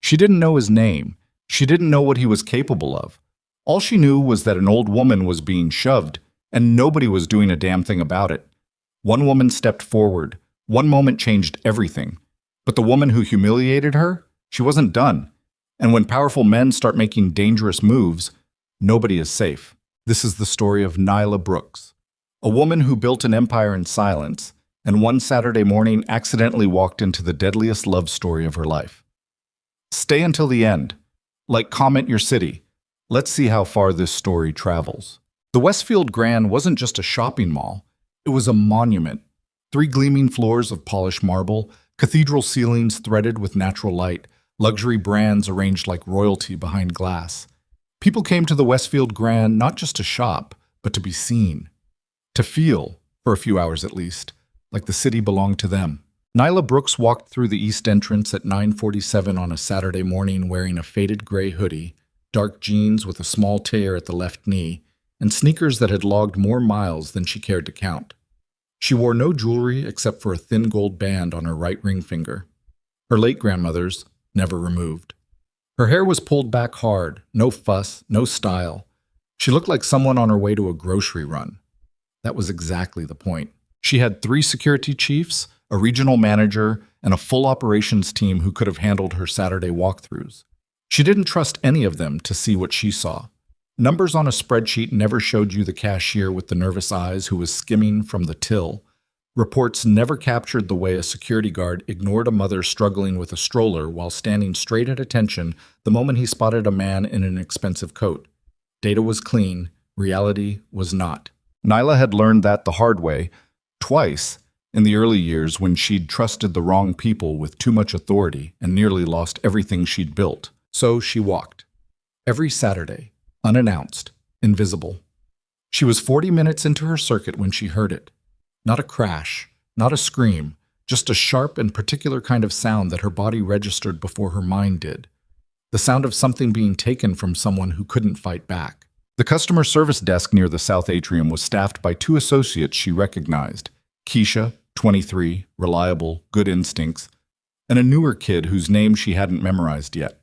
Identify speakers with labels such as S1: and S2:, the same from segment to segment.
S1: She didn't know his name. She didn't know what he was capable of. All she knew was that an old woman was being shoved, and nobody was doing a damn thing about it. One woman stepped forward. One moment changed everything. But the woman who humiliated her, she wasn't done. And when powerful men start making dangerous moves, nobody is safe. This is the story of Nyla Brooks, a woman who built an empire in silence, and one Saturday morning accidentally walked into the deadliest love story of her life. Stay until the end. Like, comment your city. Let's see how far this story travels. The Westfield Grand wasn't just a shopping mall. It was a monument. 3 gleaming floors of polished marble, cathedral ceilings threaded with natural light, luxury brands arranged like royalty behind glass. People came to the Westfield Grand not just to shop, but to be seen. To feel, for a few hours at least, like the city belonged to them. Nyla Brooks walked through the east entrance at 9:47 on a Saturday morning wearing a faded gray hoodie, dark jeans with a small tear at the left knee, and sneakers that had logged more miles than she cared to count. She wore no jewelry except for a thin gold band on her right ring finger. Her late grandmother's, never removed. Her hair was pulled back hard, no fuss, no style. She looked like someone on her way to a grocery run. That was exactly the point. She had 3 security chiefs, a regional manager, and a full operations team who could have handled her Saturday walkthroughs. She didn't trust any of them to see what she saw. Numbers on a spreadsheet never showed you the cashier with the nervous eyes who was skimming from the till. Reports never captured the way a security guard ignored a mother struggling with a stroller while standing straight at attention the moment he spotted a man in an expensive coat. Data was clean, reality was not. Nyla had learned that the hard way, twice, in the early years when she'd trusted the wrong people with too much authority and nearly lost everything she'd built. So she walked. Every Saturday, unannounced, invisible. She was 40 minutes into her circuit when she heard it. Not a crash, not a scream, just a sharp and particular kind of sound that her body registered before her mind did. The sound of something being taken from someone who couldn't fight back. The customer service desk near the south atrium was staffed by 2 associates she recognized. Keisha, 23, reliable, good instincts, and a newer kid whose name she hadn't memorized yet.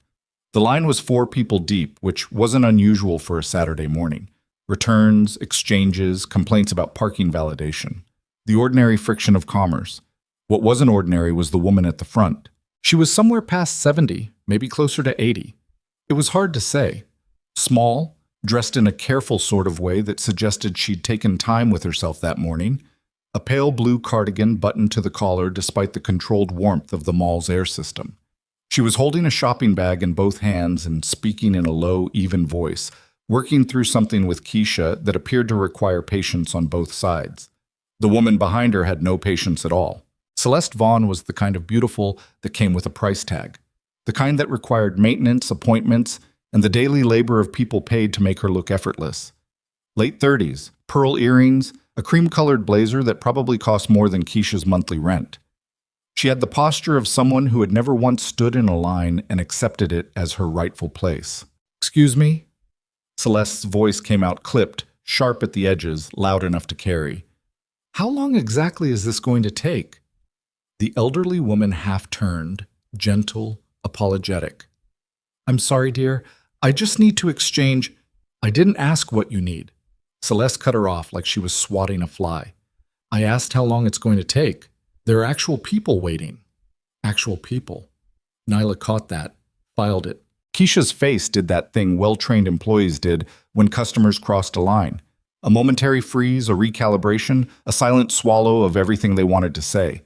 S1: The line was 4 people deep, which wasn't unusual for a Saturday morning. Returns, exchanges, complaints about parking validation. The ordinary friction of commerce. What wasn't ordinary was the woman at the front. She was somewhere past 70, maybe closer to 80. It was hard to say. Small, dressed in a careful sort of way that suggested she'd taken time with herself that morning. A pale blue cardigan buttoned to the collar despite the controlled warmth of the mall's air system. She was holding a shopping bag in both hands and speaking in a low, even voice, working through something with Keisha that appeared to require patience on both sides. The woman behind her had no patience at all. Celeste Vaughn was the kind of beautiful that came with a price tag, the kind that required maintenance, appointments, and the daily labor of people paid to make her look effortless. Late 30s, pearl earrings, a cream-colored blazer that probably cost more than Keisha's monthly rent. She had the posture of someone who had never once stood in a line and accepted it as her rightful place. "Excuse me?" Celeste's voice came out clipped, sharp at the edges, loud enough to carry. "How long exactly is this going to take?" The elderly woman half-turned, gentle, apologetic. "I'm sorry, dear. I just need to exchange—" "I didn't ask what you need." Celeste cut her off like she was swatting a fly. "I asked how long it's going to take. There are actual people waiting." Actual people. Nyla caught that, filed it. Keisha's face did that thing well-trained employees did when customers crossed a line. A momentary freeze, a recalibration, a silent swallow of everything they wanted to say.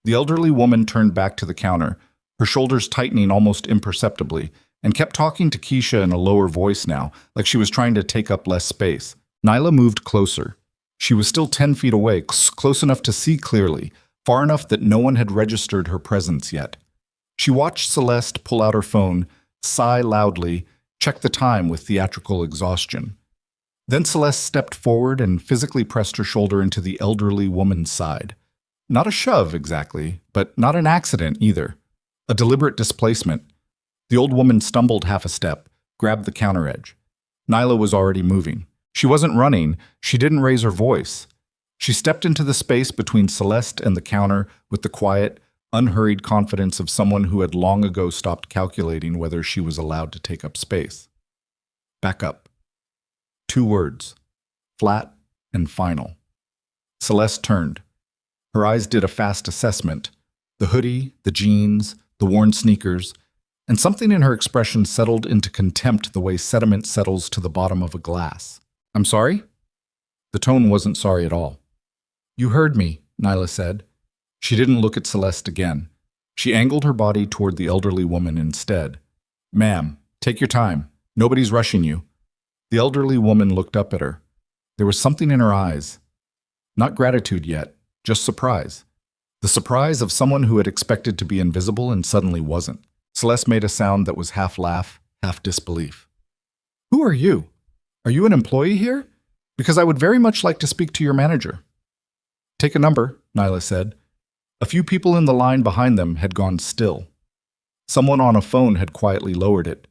S1: The elderly woman turned back to the counter, her shoulders tightening almost imperceptibly, and kept talking to Keisha in a lower voice now, like she was trying to take up less space. Nyla moved closer. She was still 10 feet away, close enough to see clearly, far enough that no one had registered her presence yet. She watched Celeste pull out her phone, sigh loudly, check the time with theatrical exhaustion. Then Celeste stepped forward and physically pressed her shoulder into the elderly woman's side. Not a shove, exactly, but not an accident either. A deliberate displacement. The old woman stumbled half a step, grabbed the counter edge. Nyla was already moving. She wasn't running. She didn't raise her voice. She stepped into the space between Celeste and the counter with the quiet, unhurried confidence of someone who had long ago stopped calculating whether she was allowed to take up space. Back up. 2 words. Flat and final. Celeste turned. Her eyes did a fast assessment. The hoodie, the jeans, the worn sneakers, and something in her expression settled into contempt the way sediment settles to the bottom of a glass. "I'm sorry?" The tone wasn't sorry at all. "You heard me," Nyla said. She didn't look at Celeste again. She angled her body toward the elderly woman instead. "Ma'am, take your time. Nobody's rushing you." The elderly woman looked up at her. There was something in her eyes. Not gratitude yet, just surprise. The surprise of someone who had expected to be invisible and suddenly wasn't. Celeste made a sound that was half laugh, half disbelief. "Who are you? Are you an employee here? Because I would very much like to speak to your manager." "Take a number," Nyla said. A few people in the line behind them had gone still. Someone on a phone had quietly lowered it.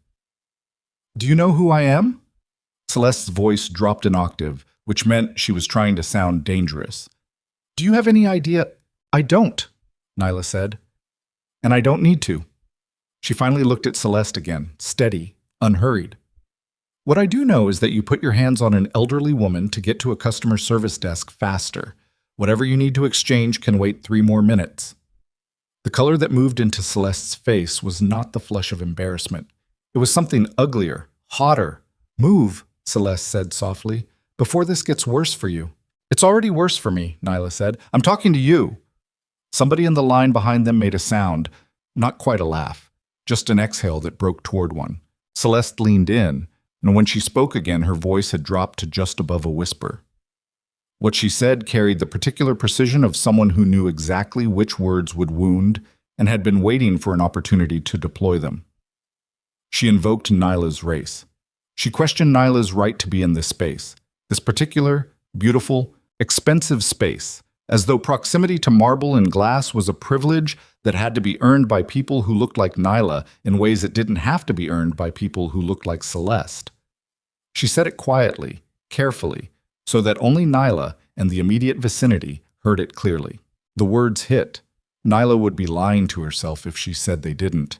S1: "Do you know who I am?" Celeste's voice dropped an octave, which meant she was trying to sound dangerous. "Do you have any idea?" "I don't," Nyla said. "And I don't need to." She finally looked at Celeste again, steady, unhurried. "What I do know is that you put your hands on an elderly woman to get to a customer service desk faster. Whatever you need to exchange can wait 3 more minutes." The color that moved into Celeste's face was not the flush of embarrassment. It was something uglier, hotter. "Move," Celeste said softly, "before this gets worse for you." "It's already worse for me," Nyla said. "I'm talking to you." Somebody in the line behind them made a sound, not quite a laugh, just an exhale that broke toward one. Celeste leaned in, and when she spoke again, her voice had dropped to just above a whisper. What she said carried the particular precision of someone who knew exactly which words would wound and had been waiting for an opportunity to deploy them. She invoked Nyla's race. She questioned Nyla's right to be in this space, this particular, beautiful, expensive space, as though proximity to marble and glass was a privilege that had to be earned by people who looked like Nyla in ways it didn't have to be earned by people who looked like Celeste. She said it quietly, carefully, so that only Nyla and the immediate vicinity heard it clearly. The words hit. Nyla would be lying to herself if she said they didn't.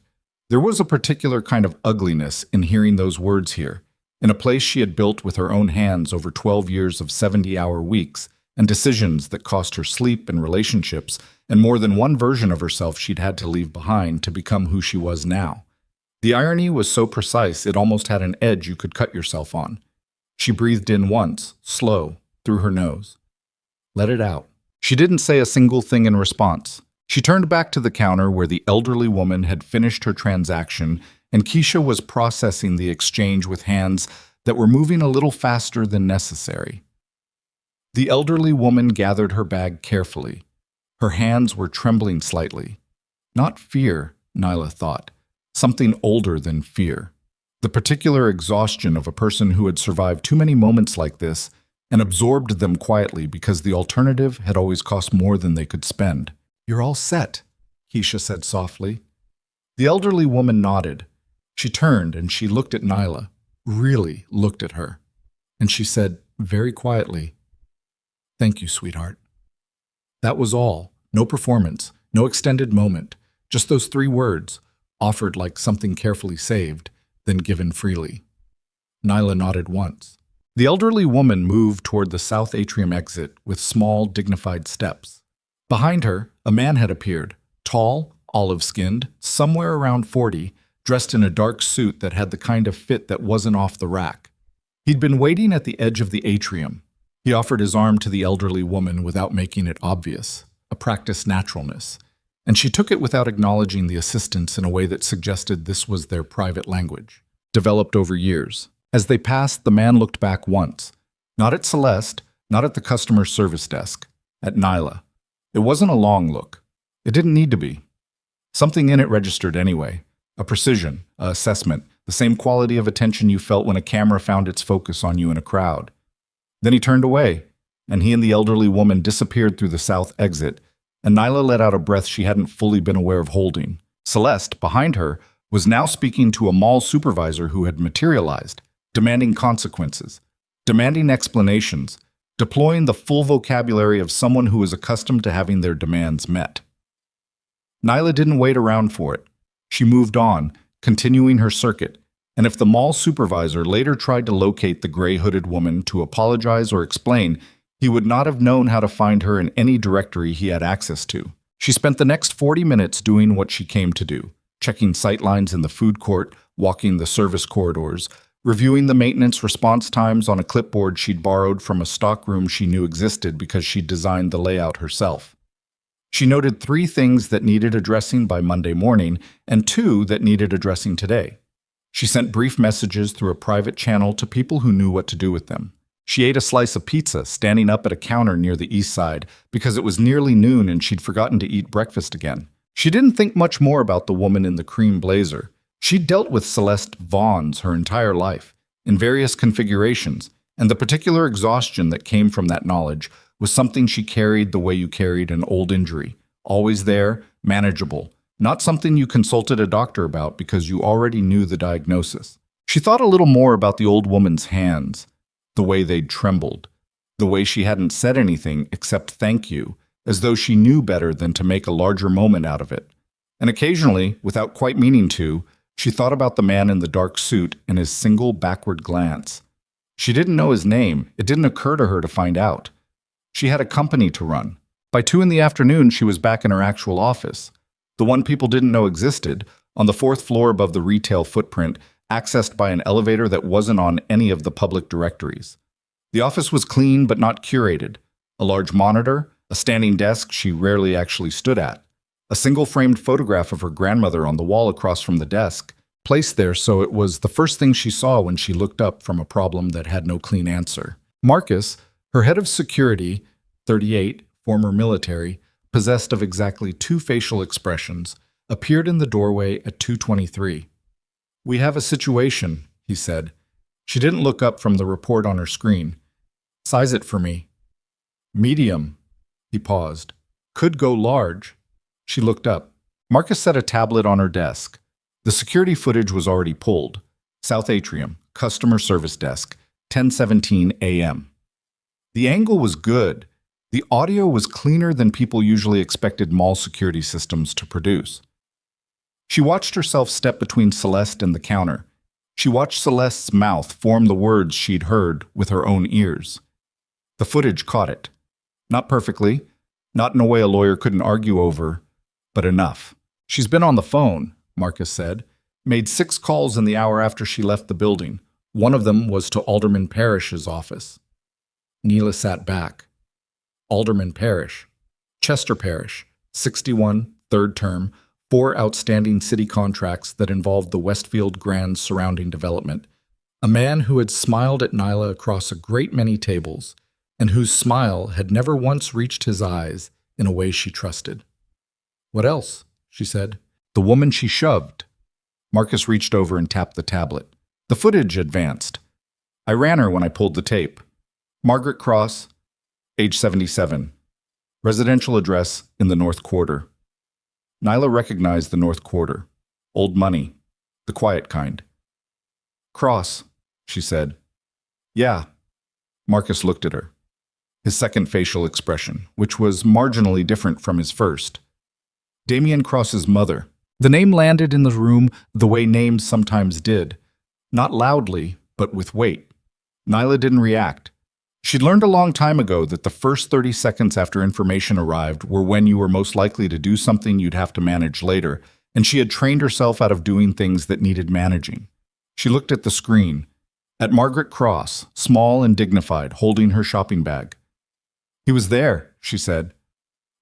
S1: There was a particular kind of ugliness in hearing those words here, in a place she had built with her own hands over 12 years of 70-hour weeks and decisions that cost her sleep and relationships and more than one version of herself she'd had to leave behind to become who she was now. The irony was so precise it almost had an edge you could cut yourself on. She breathed in once, slow, through her nose. Let it out. She didn't say a single thing in response. She turned back to the counter where the elderly woman had finished her transaction and Keisha was processing the exchange with hands that were moving a little faster than necessary. The elderly woman gathered her bag carefully. Her hands were trembling slightly. Not fear, Nyla thought. Something older than fear. The particular exhaustion of a person who had survived too many moments like this and absorbed them quietly because the alternative had always cost more than they could spend. "You're all set," Keisha said softly. The elderly woman nodded. She turned and she looked at Nyla, really looked at her. And she said, very quietly, "Thank you, sweetheart." That was all. No performance, no extended moment. Just those 3 words, offered like something carefully saved, then given freely. Nyla nodded once. The elderly woman moved toward the south atrium exit with small, dignified steps. Behind her, a man had appeared, tall, olive-skinned, somewhere around 40, dressed in a dark suit that had the kind of fit that wasn't off the rack. He'd been waiting at the edge of the atrium. He offered his arm to the elderly woman without making it obvious, a practiced naturalness, and she took it without acknowledging the assistance in a way that suggested this was their private language, developed over years. As they passed, the man looked back once, not at Celeste, not at the customer service desk, at Nyla. It wasn't a long look. It didn't need to be. Something in it registered anyway, a precision, a assessment, the same quality of attention you felt when a camera found its focus on you in a crowd. Then he turned away, and he and the elderly woman disappeared through the south exit, and Nyla let out a breath she hadn't fully been aware of holding. Celeste, behind her, was now speaking to a mall supervisor who had materialized, demanding consequences, demanding explanations, deploying the full vocabulary of someone who is accustomed to having their demands met. Nyla didn't wait around for it. She moved on, continuing her circuit, and if the mall supervisor later tried to locate the gray-hooded woman to apologize or explain, he would not have known how to find her in any directory he had access to. She spent the next 40 minutes doing what she came to do, checking sightlines in the food court, walking the service corridors, reviewing the maintenance response times on a clipboard she'd borrowed from a stockroom she knew existed because she'd designed the layout herself. She noted 3 things that needed addressing by Monday morning and 2 that needed addressing today. She sent brief messages through a private channel to people who knew what to do with them. She ate a slice of pizza standing up at a counter near the east side because it was nearly noon and she'd forgotten to eat breakfast again. She didn't think much more about the woman in the cream blazer. She'd dealt with Celeste Vaughns her entire life, in various configurations, and the particular exhaustion that came from that knowledge was something she carried the way you carried an old injury, always there, manageable, not something you consulted a doctor about because you already knew the diagnosis. She thought a little more about the old woman's hands, the way they'd trembled, the way she hadn't said anything except thank you, as though she knew better than to make a larger moment out of it. And occasionally, without quite meaning to, she thought about the man in the dark suit and his single backward glance. She didn't know his name. It didn't occur to her to find out. She had a company to run. By 2 in the afternoon, she was back in her actual office, the one people didn't know existed, on the 4th floor above the retail footprint, accessed by an elevator that wasn't on any of the public directories. The office was clean but not curated. A large monitor, a standing desk she rarely actually stood at, a single-framed photograph of her grandmother on the wall across from the desk, placed there so it was the first thing she saw when she looked up from a problem that had no clean answer. Marcus, her head of security, 38, former military, possessed of exactly 2 facial expressions, appeared in the doorway at 2:23. "We have a situation," he said. She didn't look up from the report on her screen. "Size it for me." "Medium." He paused. "Could go large." She looked up. Marcus set a tablet on her desk. The security footage was already pulled. South Atrium, customer service desk, 10:17 a.m. The angle was good. The audio was cleaner than people usually expected mall security systems to produce. She watched herself step between Celeste and the counter. She watched Celeste's mouth form the words she'd heard with her own ears. The footage caught it. Not perfectly, not in a way a lawyer couldn't argue over, but enough. "She's been on the phone," Marcus said. "Made 6 calls in the hour after she left the building. One of them was to Alderman Parrish's office." Neela sat back. Alderman Parrish. Chester Parrish, 61, 3rd term, 4 outstanding city contracts that involved the Westfield Grand surrounding development. A man who had smiled at Nyla across a great many tables, and whose smile had never once reached his eyes in a way she trusted. "What else?" she said. "The woman she shoved." Marcus reached over and tapped the tablet. The footage advanced. "I ran her when I pulled the tape. Margaret Cross, age 77. Residential address in the North Quarter." Nyla recognized the North Quarter. Old money. The quiet kind. "Cross," she said. "Yeah." Marcus looked at her. His second facial expression, which was marginally different from his first. Damien Cross's mother. The name landed in the room the way names sometimes did. Not loudly, but with weight. Nyla didn't react. She'd learned a long time ago that the first 30 seconds after information arrived were when you were most likely to do something you'd have to manage later, and she had trained herself out of doing things that needed managing. She looked at the screen, at Margaret Cross, small and dignified, holding her shopping bag. "He was there," she said.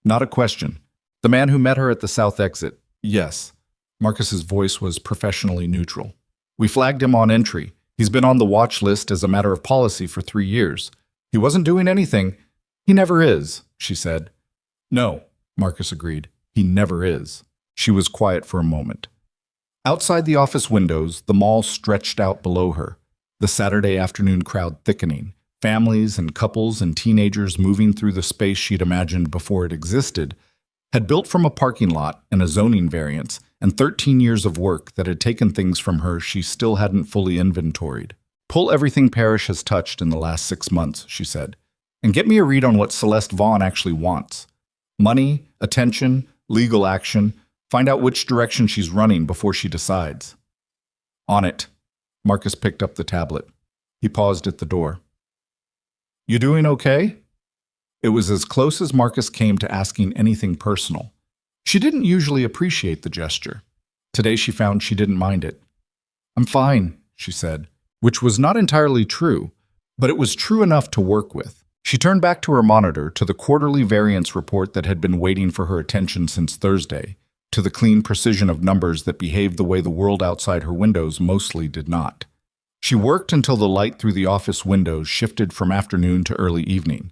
S1: Not a question. "The man who met her at the south exit." "Yes." Marcus's voice was professionally neutral. "We flagged him on entry. He's been on the watch list as a matter of policy for 3 years. He wasn't doing anything." "He never is," she said. "No," Marcus agreed. "He never is." She was quiet for a moment. Outside the office windows, the mall stretched out below her, the Saturday afternoon crowd thickening, families and couples and teenagers moving through the space she'd imagined before it existed, had built from a parking lot and a zoning variance and 13 years of work that had taken things from her she still hadn't fully inventoried. "Pull everything Parrish has touched in the last 6 months," she said, "and get me a read on what Celeste Vaughn actually wants. Money, attention, legal action, Find out which direction she's running before she decides. On it. Marcus picked up the tablet. He paused at the door. You doing okay? It was as close as Marcus came to asking anything personal. She didn't usually appreciate the gesture. Today she found she didn't mind it. I'm fine, she said, which was not entirely true, but it was true enough to work with. She turned back to her monitor, to the quarterly variance report that had been waiting for her attention since Thursday, to the clean precision of numbers that behaved the way the world outside her windows mostly did not. She worked until the light through the office windows shifted from afternoon to early evening,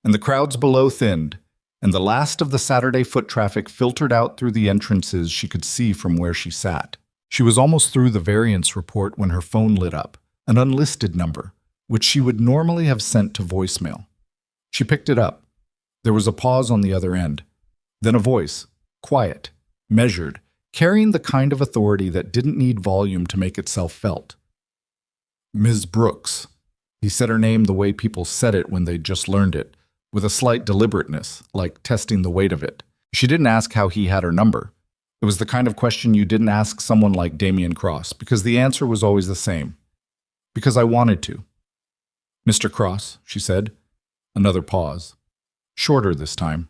S1: and the crowds below thinned, and the last of the Saturday foot traffic filtered out through the entrances she could see from where she sat. She was almost through the variance report when her phone lit up, an unlisted number, which she would normally have sent to voicemail. She picked it up. There was a pause on the other end. Then a voice, quiet, measured, carrying the kind of authority that didn't need volume to make itself felt. Ms. Brooks. He said her name the way people said it when they'd just learned it, with a slight deliberateness, like testing the weight of it. She didn't ask how he had her number. It was the kind of question you didn't ask someone like Damian Cross, because the answer was always the same. Because I wanted to. Mr. Cross, she said. Another pause. Shorter this time.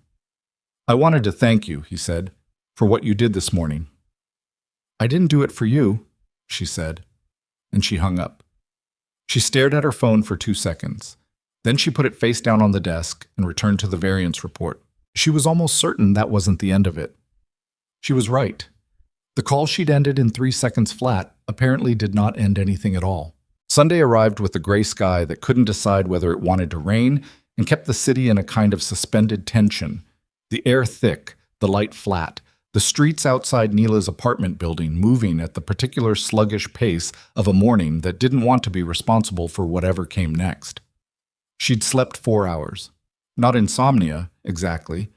S1: I wanted to thank you, he said, for what you did this morning. I didn't do it for you, she said, and she hung up. She stared at her phone for 2 seconds. Then she put it face down on the desk and returned to the variance report. She was almost certain that wasn't the end of it. She was right. The call she'd ended in 3 seconds flat apparently did not end anything at all. Sunday arrived with a gray sky that couldn't decide whether it wanted to rain and kept the city in a kind of suspended tension. The air thick, the light flat, the streets outside Neela's apartment building moving at the particular sluggish pace of a morning that didn't want to be responsible for whatever came next. She'd slept 4 hours. Not insomnia, exactly.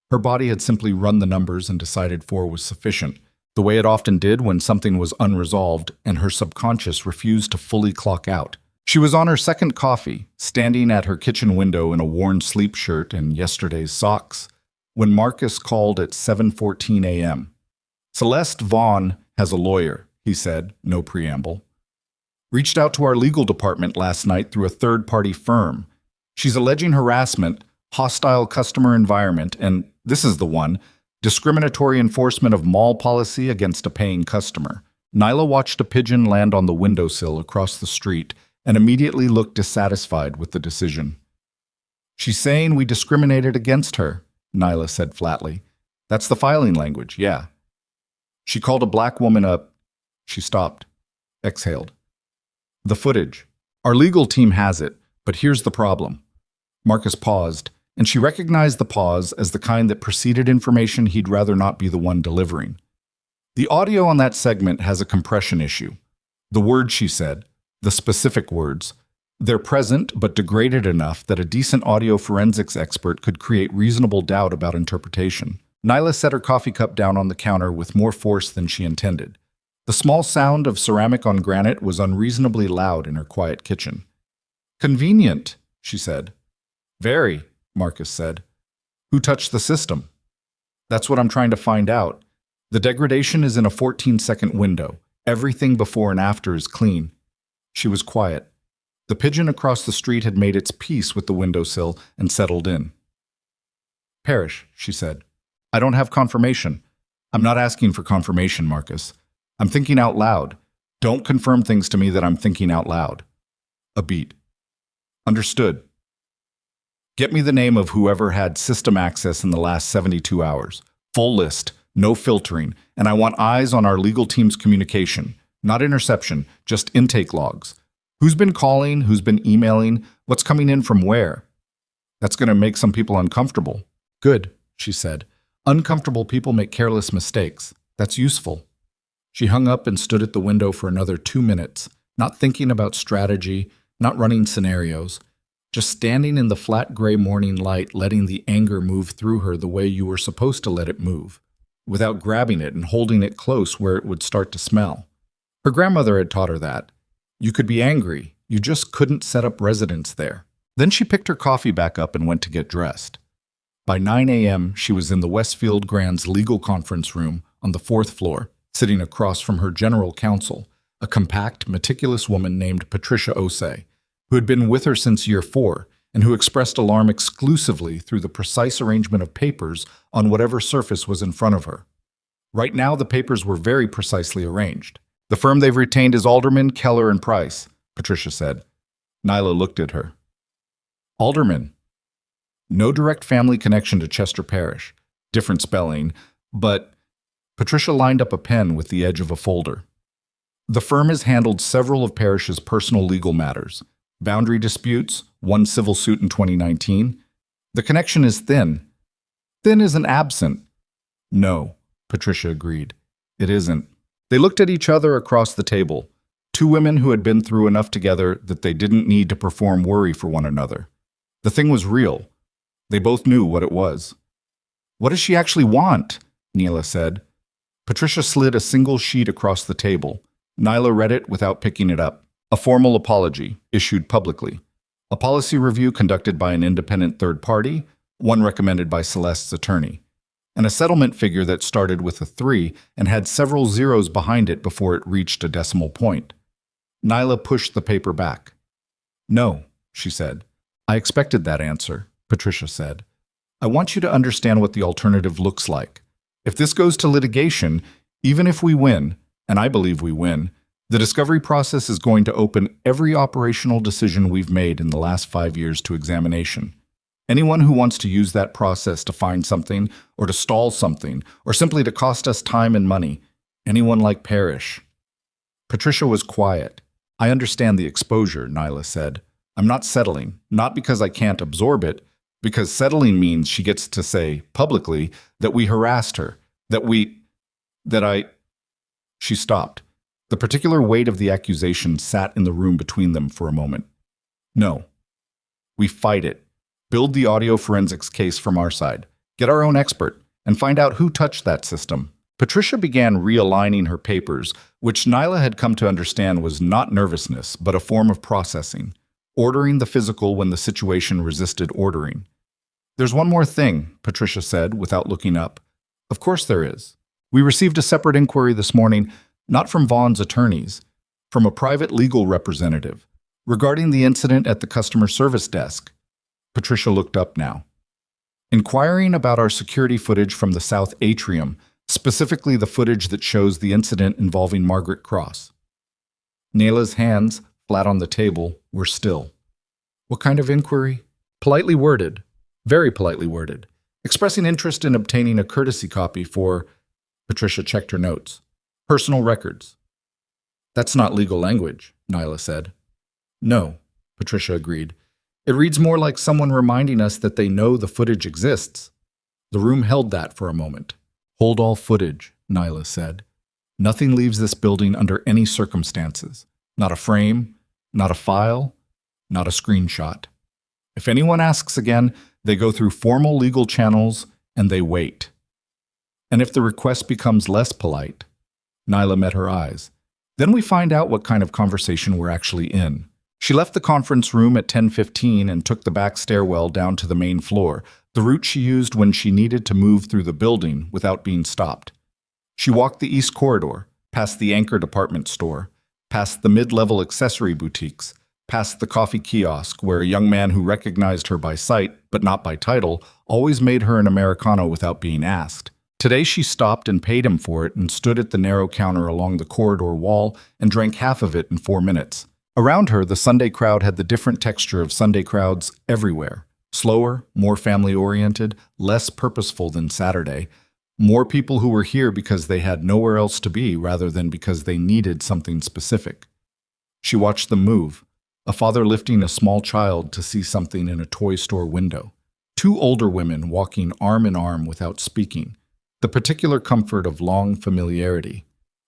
S1: Her body had simply run the numbers and decided 4 was sufficient, the way it often did when something was unresolved and her subconscious refused to fully clock out. She was on her second coffee, standing at her kitchen window in a worn sleep shirt and yesterday's socks, when Marcus called at 7:14 a.m. Celeste Vaughn has a lawyer, he said, no preamble. Reached out to our legal department last night through a third-party firm. She's alleging harassment, hostile customer environment, and, this is the one, discriminatory enforcement of mall policy against a paying customer. Nyla watched a pigeon land on the windowsill across the street and immediately looked dissatisfied with the decision. She's saying we discriminated against her, Nyla said flatly. That's the filing language, yeah. She called a black woman up. She stopped, exhaled. The footage. Our legal team has it, but here's the problem. Marcus paused, and she recognized the pause as the kind that preceded information he'd rather not be the one delivering. The audio on that segment has a compression issue. The words she said, the specific words, they're present but degraded enough that a decent audio forensics expert could create reasonable doubt about interpretation. Nyla set her coffee cup down on the counter with more force than she intended. The small sound of ceramic on granite was unreasonably loud in her quiet kitchen. Convenient, she said. Very, Marcus said. Who touched the system? That's what I'm trying to find out. The degradation is in a 14-second window. Everything before and after is clean. She was quiet. The pigeon across the street had made its peace with the windowsill and settled in. Parrish, she said. I don't have confirmation. I'm not asking for confirmation, Marcus. I'm thinking out loud. Don't confirm things to me that I'm thinking out loud. A beat. Understood. Get me the name of whoever had system access in the last 72 hours. Full list, no filtering, and I want eyes on our legal team's communication. Not interception, just intake logs. Who's been calling, who's been emailing, what's coming in from where? That's going to make some people uncomfortable. Good, she said. Uncomfortable people make careless mistakes. That's useful. She hung up and stood at the window for another 2 minutes, not thinking about strategy, not running scenarios, just standing in the flat gray morning light, letting the anger move through her the way you were supposed to let it move, without grabbing it and holding it close where it would start to smell. Her grandmother had taught her that. You could be angry, you just couldn't set up residence there. Then she picked her coffee back up and went to get dressed. By 9 a.m., she was in the Westfield Grand's legal conference room on the fourth floor, sitting across from her general counsel, a compact, meticulous woman named Patricia Osei, who had been with her since year 4 and who expressed alarm exclusively through the precise arrangement of papers on whatever surface was in front of her. Right now, the papers were very precisely arranged. "The firm they've retained is Alderman, Keller, and Price," Patricia said. Nyla looked at her. "Alderman. No direct family connection to Chester Parish. Different spelling, but..." Patricia lined up a pen with the edge of a folder. "The firm has handled several of Parish's personal legal matters. Boundary disputes, one civil suit in 2019. The connection is thin. Thin isn't absent." "No," Patricia agreed. "It isn't." They looked at each other across the table, two women who had been through enough together that they didn't need to perform worry for one another. The thing was real. They both knew what it was. "What does she actually want?" Nyla said. Patricia slid a single sheet across the table. Nyla read it without picking it up. "A formal apology, issued publicly. A policy review conducted by an independent third party, one recommended by Celeste's attorney. And a settlement figure that started with a 3 and had several zeros behind it before it reached a decimal point." Nyla pushed the paper back. "No," she said. "I expected that answer," Patricia said. "I want you to understand what the alternative looks like. If this goes to litigation, even if we win, and I believe we win, the discovery process is going to open every operational decision we've made in the last 5 years to examination. Anyone who wants to use that process to find something, or to stall something, or simply to cost us time and money, anyone like Parish." Patricia was quiet. "I understand the exposure," Nyla said. "I'm not settling, not because I can't absorb it, because settling means she gets to say, publicly, that we harassed her, that I..." She stopped. The particular weight of the accusation sat in the room between them for a moment. "No. We fight it. Build the audio forensics case from our side. Get our own expert, and find out who touched that system." Patricia began realigning her papers, which Nyla had come to understand was not nervousness, but a form of processing, ordering the physical when the situation resisted ordering. "There's one more thing," Patricia said, without looking up. "Of course there is. We received a separate inquiry this morning, not from Vaughn's attorneys, from a private legal representative, regarding the incident at the customer service desk." Patricia looked up now. "Inquiring about our security footage from the South Atrium, specifically the footage that shows the incident involving Margaret Cross." Nyla's hands, flat on the table, were still. "What kind of inquiry?" "Politely worded. Very politely worded. Expressing interest in obtaining a courtesy copy for..." Patricia checked her notes. "Personal records." "That's not legal language," Nyla said. "No," Patricia agreed. "It reads more like someone reminding us that they know the footage exists." The room held that for a moment. "Hold all footage," Nyla said. "Nothing leaves this building under any circumstances. Not a frame, not a file, not a screenshot. If anyone asks again, they go through formal legal channels and they wait. And if the request becomes less polite," Nyla met her eyes, "then we find out what kind of conversation we're actually in." She left the conference room at 10:15 and took the back stairwell down to the main floor, the route she used when she needed to move through the building without being stopped. She walked the east corridor, past the Anchor department store, past the mid-level accessory boutiques, past the coffee kiosk where a young man who recognized her by sight, but not by title, always made her an Americano without being asked. Today she stopped and paid him for it and stood at the narrow counter along the corridor wall and drank half of it in 4 minutes. Around her, the Sunday crowd had the different texture of Sunday crowds everywhere. Slower, more family-oriented, less purposeful than Saturday. More people who were here because they had nowhere else to be rather than because they needed something specific. She watched them move, a father lifting a small child to see something in a toy store window. 2 older women walking arm in arm without speaking, the particular comfort of long familiarity.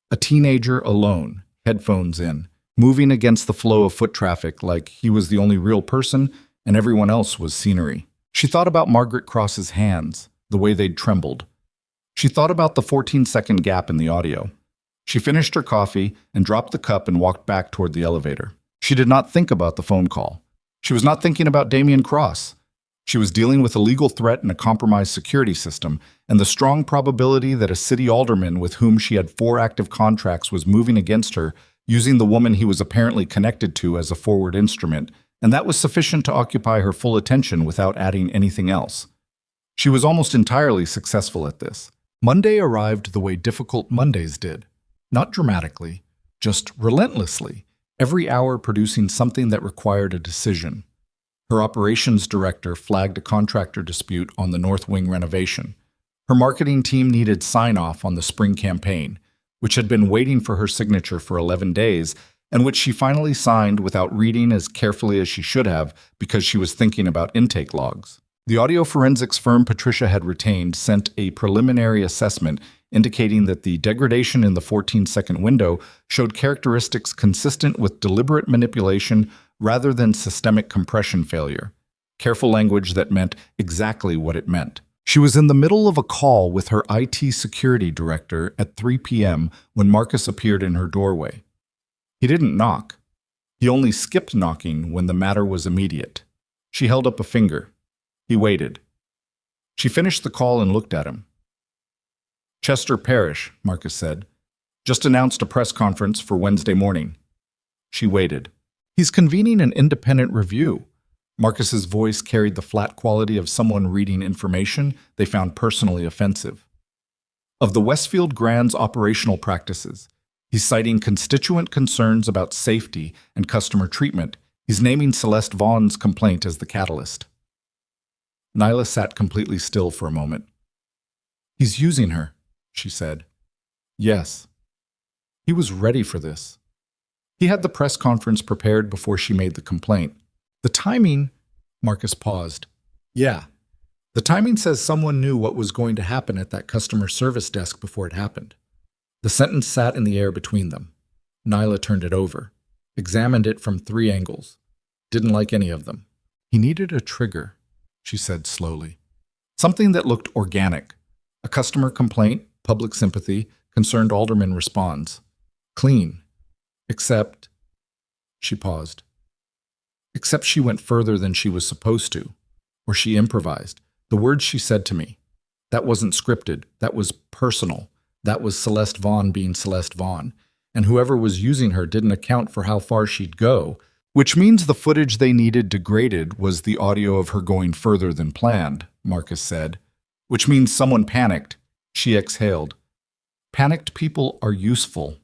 S1: A teenager alone, headphones in, moving against the flow of foot traffic like he was the only real person and everyone else was scenery. She thought about Margaret Cross's hands, the way they'd trembled. She thought about the 14-second gap in the audio. She finished her coffee and dropped the cup and walked back toward the elevator. She did not think about the phone call. She was not thinking about Damien Cross. She was dealing with a legal threat and a compromised security system, and the strong probability that a city alderman with whom she had 4 active contracts was moving against her, using the woman he was apparently connected to as a forward instrument, and that was sufficient to occupy her full attention without adding anything else. She was almost entirely successful at this. Monday arrived the way difficult Mondays did. Not dramatically, just relentlessly, every hour producing something that required a decision. Her operations director flagged a contractor dispute on the North Wing renovation. Her marketing team needed sign-off on the spring campaign, which had been waiting for her signature for 11 days, and which she finally signed without reading as carefully as she should have because she was thinking about intake logs. The audio forensics firm Patricia had retained sent a preliminary assessment indicating that the degradation in the 14-second window showed characteristics consistent with deliberate manipulation rather than systemic compression failure. Careful language that meant exactly what it meant. She was in the middle of a call with her IT security director at 3 p.m. when Marcus appeared in her doorway. He didn't knock. He only skipped knocking when the matter was immediate. She held up a finger. He waited. She finished the call and looked at him. "Chester Parrish," Marcus said, "just announced a press conference for Wednesday morning." She waited. "He's convening an independent review." Marcus's voice carried the flat quality of someone reading information they found personally offensive. "Of the Westfield Grand's operational practices. He's citing constituent concerns about safety and customer treatment. He's naming Celeste Vaughn's complaint as the catalyst." Nyla sat completely still for a moment. "He's using her," she said. "Yes." He was ready for this. He had the press conference prepared before she made the complaint. The timing, Marcus paused. "Yeah. The timing says someone knew what was going to happen at that customer service desk before it happened." The sentence sat in the air between them. Nyla turned it over, examined it from 3 angles. Didn't like any of them. "He needed a trigger," she said slowly. "Something that looked organic. A customer complaint, public sympathy, concerned alderman responds. Clean. Except..." She paused. "Except she went further than she was supposed to. Or she improvised. The words she said to me. That wasn't scripted. That was personal. That was Celeste Vaughn being Celeste Vaughn. And whoever was using her didn't account for how far she'd go, which means the footage they needed degraded was the audio of her going further than planned," Marcus said. "Which means someone panicked." She exhaled. "Panicked people are useful."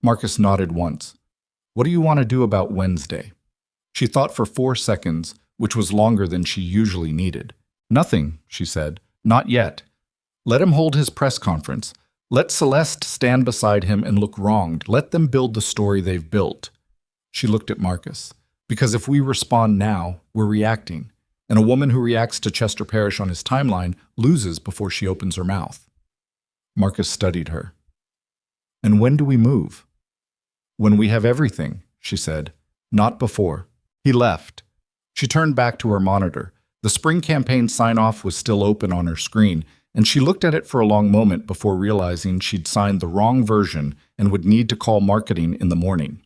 S1: Marcus nodded once. "What do you want to do about Wednesday?" She thought for 4 seconds, which was longer than she usually needed. "Nothing," she said. "Not yet. Let him hold his press conference. Let Celeste stand beside him and look wronged. Let them build the story they've built." She looked at Marcus. "Because if we respond now, we're reacting. And a woman who reacts to Chester Parrish on his timeline loses before she opens her mouth." Marcus studied her. "And when do we move?" "When we have everything," she said. "Not before." He left. She turned back to her monitor. The spring campaign sign-off was still open on her screen, and she looked at it for a long moment before realizing she'd signed the wrong version and would need to call marketing in the morning.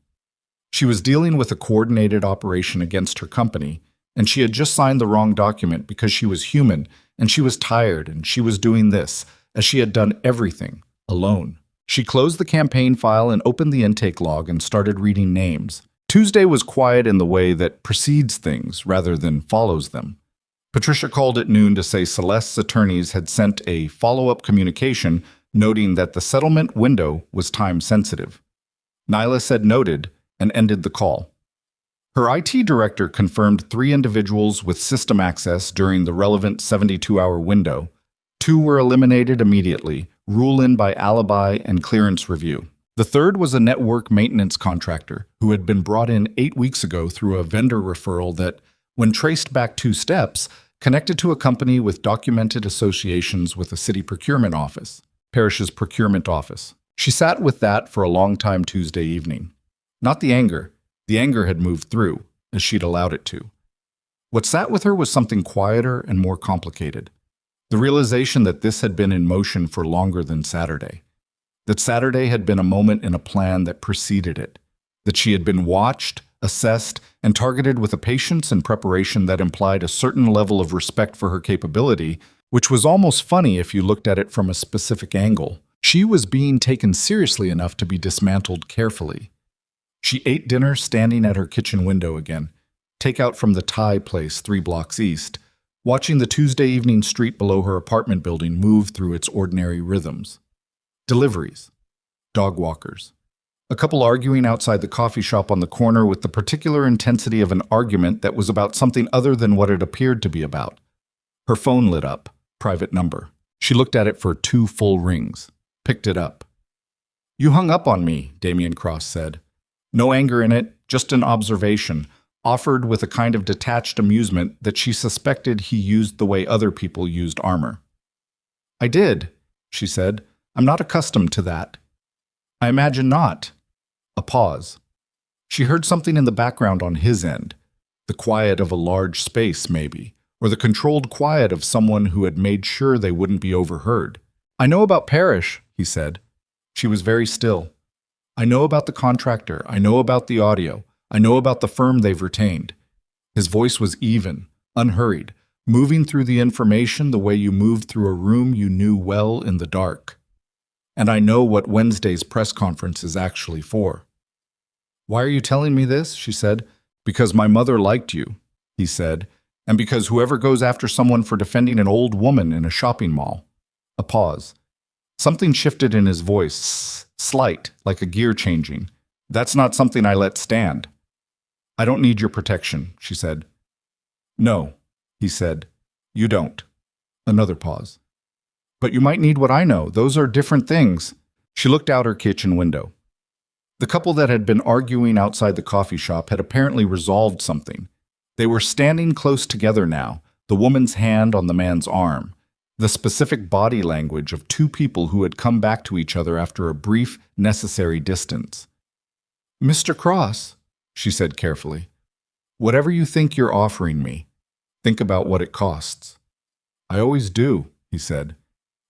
S1: She was dealing with a coordinated operation against her company, and she had just signed the wrong document because she was human, and she was tired, and she was doing this, as she had done everything, alone. She closed the campaign file and opened the intake log and started reading names. Tuesday was quiet in the way that precedes things rather than follows them. Patricia called at noon to say Celeste's attorneys had sent a follow-up communication noting that the settlement window was time-sensitive. Nyla said noted and ended the call. Her IT director confirmed 3 individuals with system access during the relevant 72-hour window. 2 were eliminated immediately, rule-in by alibi and clearance review. The 3rd was a network maintenance contractor who had been brought in 8 weeks ago through a vendor referral that, when traced back 2 steps, connected to a company with documented associations with a city procurement office, Parrish's procurement office. She sat with that for a long time Tuesday evening. Not the anger. The anger had moved through, as she'd allowed it to. What sat with her was something quieter and more complicated. The realization that this had been in motion for longer than Saturday. That Saturday had been a moment in a plan that preceded it. That she had been watched, assessed, and targeted with a patience and preparation that implied a certain level of respect for her capability, which was almost funny if you looked at it from a specific angle. She was being taken seriously enough to be dismantled carefully. She ate dinner standing at her kitchen window again, takeout from the Thai place 3 blocks east, watching the Tuesday evening street below her apartment building move through its ordinary rhythms. Deliveries. Dog walkers. A couple arguing outside the coffee shop on the corner with the particular intensity of an argument that was about something other than what it appeared to be about. Her phone lit up. Private number. She looked at it for 2 full rings. Picked it up. "You hung up on me," Damian Cross said. No anger in it, just an observation, offered with a kind of detached amusement that she suspected he used the way other people used armor. "I did," she said. "I'm not accustomed to that." "I imagine not." A pause. She heard something in the background on his end. The quiet of a large space, maybe, or the controlled quiet of someone who had made sure they wouldn't be overheard. "I know about Parrish," he said. She was very still. "I know about the contractor. I know about the audio. I know about the firm they've retained." His voice was even, unhurried, moving through the information the way you moved through a room you knew well in the dark. "And I know what Wednesday's press conference is actually for." "Why are you telling me this?" she said. "Because my mother liked you," he said, "and because whoever goes after someone for defending an old woman in a shopping mall." A pause. Something shifted in his voice, slight, like a gear changing. "That's not something I let stand." "I don't need your protection," she said. "No," he said. "You don't." Another pause. "But you might need what I know. Those are different things." She looked out her kitchen window. The couple that had been arguing outside the coffee shop had apparently resolved something. They were standing close together now, the woman's hand on the man's arm, the specific body language of 2 people who had come back to each other after a brief, necessary distance. "Mr. Cross," she said carefully, "whatever you think you're offering me, think about what it costs." "I always do," he said.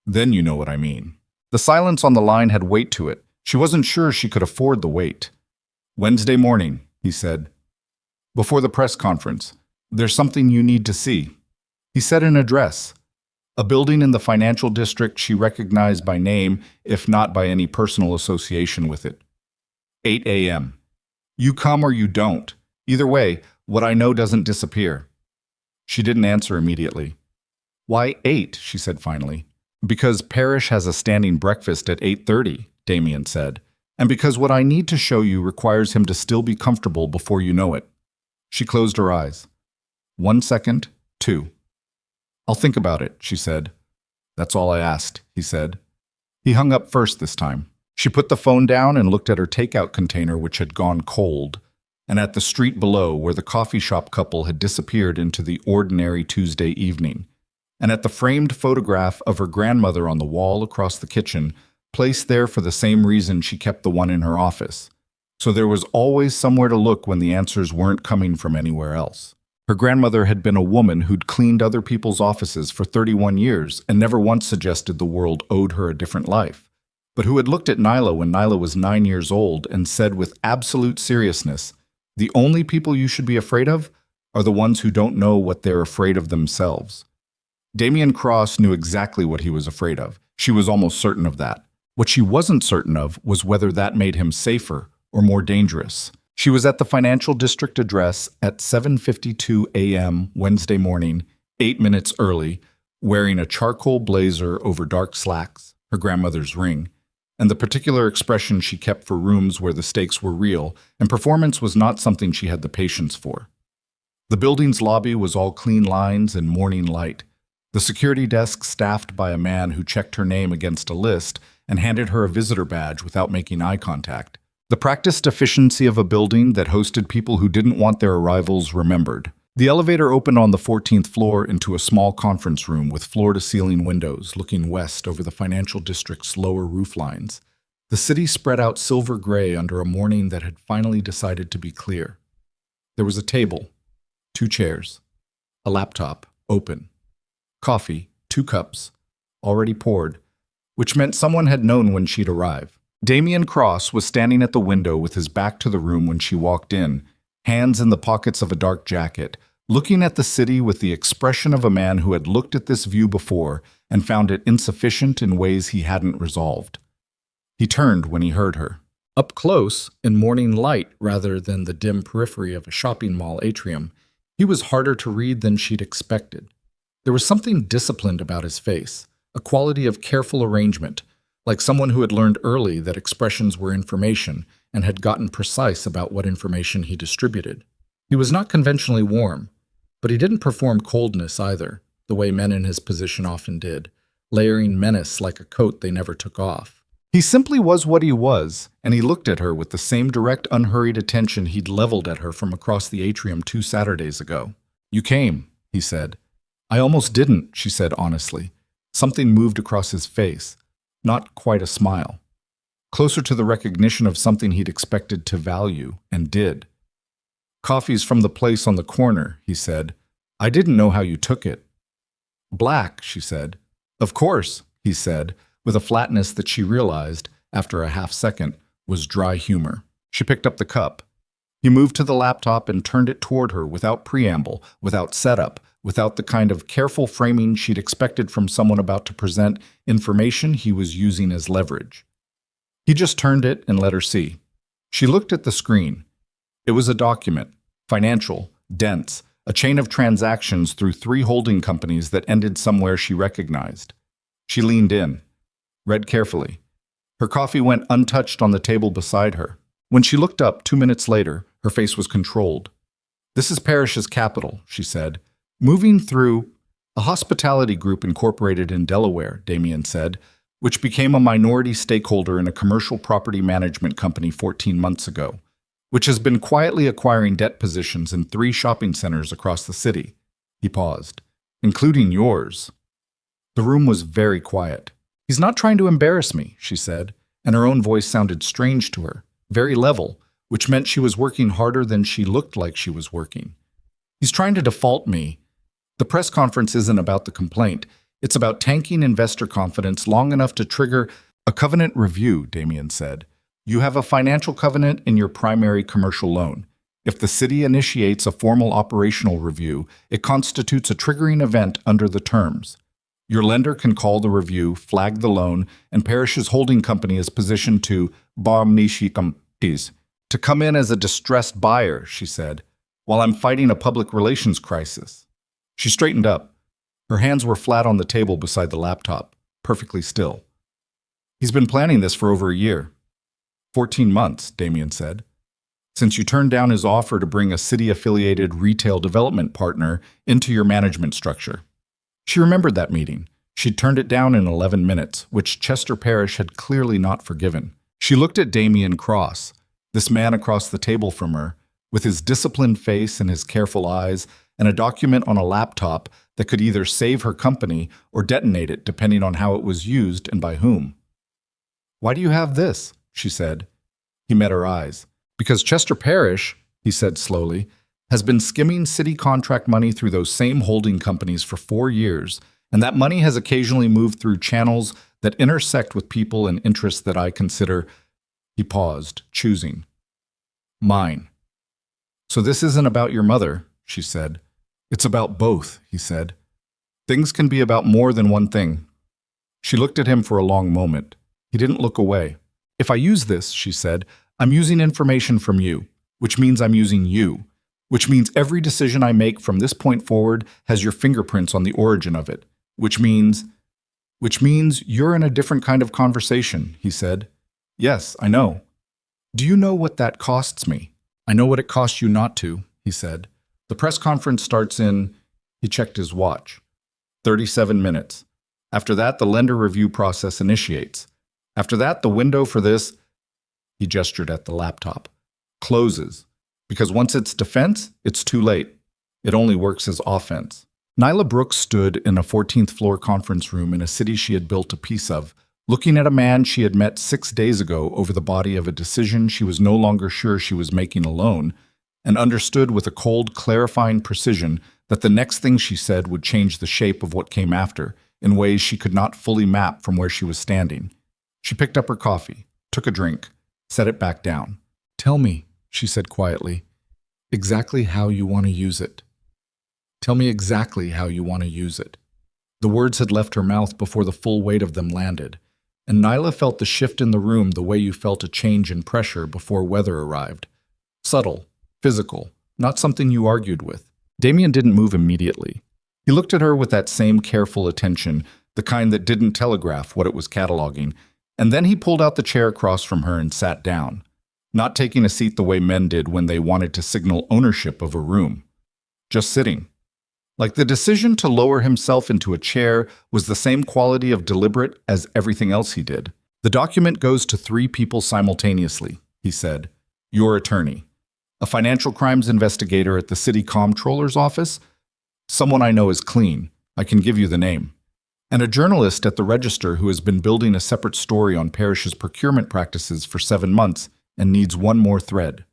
S1: "Then you know what I mean." The silence on the line had weight to it. She wasn't sure she could afford the weight. "Wednesday morning," he said. "Before the press conference. There's something you need to see." He said an address. A building in the financial district she recognized by name, if not by any personal association with it. 8 a.m. "You come or you don't. Either way, what I know doesn't disappear." She didn't answer immediately. "Why 8?" she said finally. "Because Parrish has a standing breakfast at 8:30, Damian said, "and because what I need to show you requires him to still be comfortable before you know it." She closed her eyes. 1 second, 2. "I'll think about it," she said. "That's all I asked," he said. He hung up first this time. She put the phone down and looked at her takeout container, which had gone cold, and at the street below where the coffee shop couple had disappeared into the ordinary Tuesday evening, and at the framed photograph of her grandmother on the wall across the kitchen, placed there for the same reason she kept the one in her office. So there was always somewhere to look when the answers weren't coming from anywhere else. Her grandmother had been a woman who'd cleaned other people's offices for 31 years and never once suggested the world owed her a different life, but who had looked at Nyla when Nyla was 9 years old and said with absolute seriousness, "The only people you should be afraid of are the ones who don't know what they're afraid of themselves." Damian Cross knew exactly what he was afraid of. She was almost certain of that. What she wasn't certain of was whether that made him safer or more dangerous. She was at the financial district address at 7:52 a.m. Wednesday morning, 8 minutes early, wearing a charcoal blazer over dark slacks, her grandmother's ring, and the particular expression she kept for rooms where the stakes were real and performance was not something she had the patience for. The building's lobby was all clean lines and morning light. The security desk staffed by a man who checked her name against a list and handed her a visitor badge without making eye contact. The practiced efficiency of a building that hosted people who didn't want their arrivals remembered. The elevator opened on the 14th floor into a small conference room with floor-to-ceiling windows looking west over the financial district's lower roof lines. The city spread out silver gray under a morning that had finally decided to be clear. There was a table, 2 chairs, a laptop, open, coffee, 2 cups, already poured, which meant someone had known when she'd arrive. Damian Cross was standing at the window with his back to the room when she walked in, hands in the pockets of a dark jacket, looking at the city with the expression of a man who had looked at this view before and found it insufficient in ways he hadn't resolved. He turned when he heard her. Up close, in morning light rather than the dim periphery of a shopping mall atrium, he was harder to read than she'd expected. There was something disciplined about his face, a quality of careful arrangement, like someone who had learned early that expressions were information and had gotten precise about what information he distributed. He was not conventionally warm, but he didn't perform coldness either, the way men in his position often did, layering menace like a coat they never took off. He simply was what he was, and he looked at her with the same direct, unhurried attention he'd leveled at her from across the atrium 2 Saturdays ago. "You came," he said. "I almost didn't," she said honestly. Something moved across his face, not quite a smile. Closer to the recognition of something he'd expected to value, and did. "Coffee's from the place on the corner," he said. "I didn't know how you took it." "Black," she said. "Of course," he said, with a flatness that she realized, after a half-second, was dry humor. She picked up the cup. He moved to the laptop and turned it toward her without preamble, without setup, without the kind of careful framing she'd expected from someone about to present information he was using as leverage. He just turned it and let her see. She looked at the screen. It was a document, financial, dense, a chain of transactions through 3 holding companies that ended somewhere she recognized. She leaned in, read carefully. Her coffee went untouched on the table beside her. When she looked up 2 minutes later, her face was controlled. "This is Parrish's capital," she said. "Moving through a hospitality group incorporated in Delaware," Damien said, "which became a minority stakeholder in a commercial property management company 14 months ago, which has been quietly acquiring debt positions in 3 shopping centers across the city." He paused. "Including yours." The room was very quiet. "He's not trying to embarrass me," she said, and her own voice sounded strange to her, very level, which meant she was working harder than she looked like she was working. "He's trying to default me. The press conference isn't about the complaint. It's about tanking investor confidence long enough to trigger a covenant review," Damien said. "You have a financial covenant in your primary commercial loan. If the city initiates a formal operational review, it constitutes a triggering event under the terms. Your lender can call the review, flag the loan, and Parrish's holding company is positioned to to come in as a distressed buyer," she said, "while I'm fighting a public relations crisis." She straightened up. Her hands were flat on the table beside the laptop, perfectly still. "He's been planning this for over a year." 14 months, Damien said. "Since you turned down his offer to bring a city-affiliated retail development partner into your management structure." She remembered that meeting. She'd turned it down in 11 minutes, which Chester Parrish had clearly not forgiven. She looked at Damien Cross, this man across the table from her, with his disciplined face and his careful eyes, and a document on a laptop that could either save her company or detonate it depending on how it was used and by whom. "Why do you have this?" she said. He met her eyes. "Because Chester Parrish," he said slowly, "has been skimming city contract money through those same holding companies for 4 years, and that money has occasionally moved through channels that intersect with people and interests that I consider—" He paused, choosing. "Mine." "So this isn't about your mother," she said. "It's about both," he said. "Things can be about more than one thing." She looked at him for a long moment. He didn't look away. "If I use this," she said, "I'm using information from you, which means I'm using you. Which means every decision I make from this point forward has your fingerprints on the origin of it. Which means you're in a different kind of conversation," he said. "Yes, I know." "Do you know what that costs me?" "I know what it costs you not to," he said. "The press conference starts in—" He checked his watch. 37 minutes. After that, the lender review process initiates. After that, the window for this— He gestured at the laptop. "Closes. Because once it's defense, it's too late. It only works as offense." Nyla Brooks stood in a 14th floor conference room in a city she had built a piece of, looking at a man she had met 6 days ago over the body of a decision she was no longer sure she was making alone, and understood with a cold, clarifying precision that the next thing she said would change the shape of what came after, in ways she could not fully map from where she was standing. She picked up her coffee, took a drink, set it back down. "Tell me," she said quietly. Exactly how you want to use it. Tell me exactly how you want to use it. The words had left her mouth before the full weight of them landed, and Nyla felt the shift in the room the way you felt a change in pressure before weather arrived. Subtle, physical, not something you argued with. Damien didn't move immediately. He looked at her with that same careful attention, the kind that didn't telegraph what it was cataloging, and then he pulled out the chair across from her and sat down, not taking a seat the way men did when they wanted to signal ownership of a room. Just sitting. Like the decision to lower himself into a chair was the same quality of deliberate as everything else he did. The document goes to 3 people simultaneously, he said. Your attorney, a financial crimes investigator at the city comptroller's office, someone I know is clean, I can give you the name, and a journalist at the Register who has been building a separate story on Parrish's procurement practices for 7 months and needs one more thread.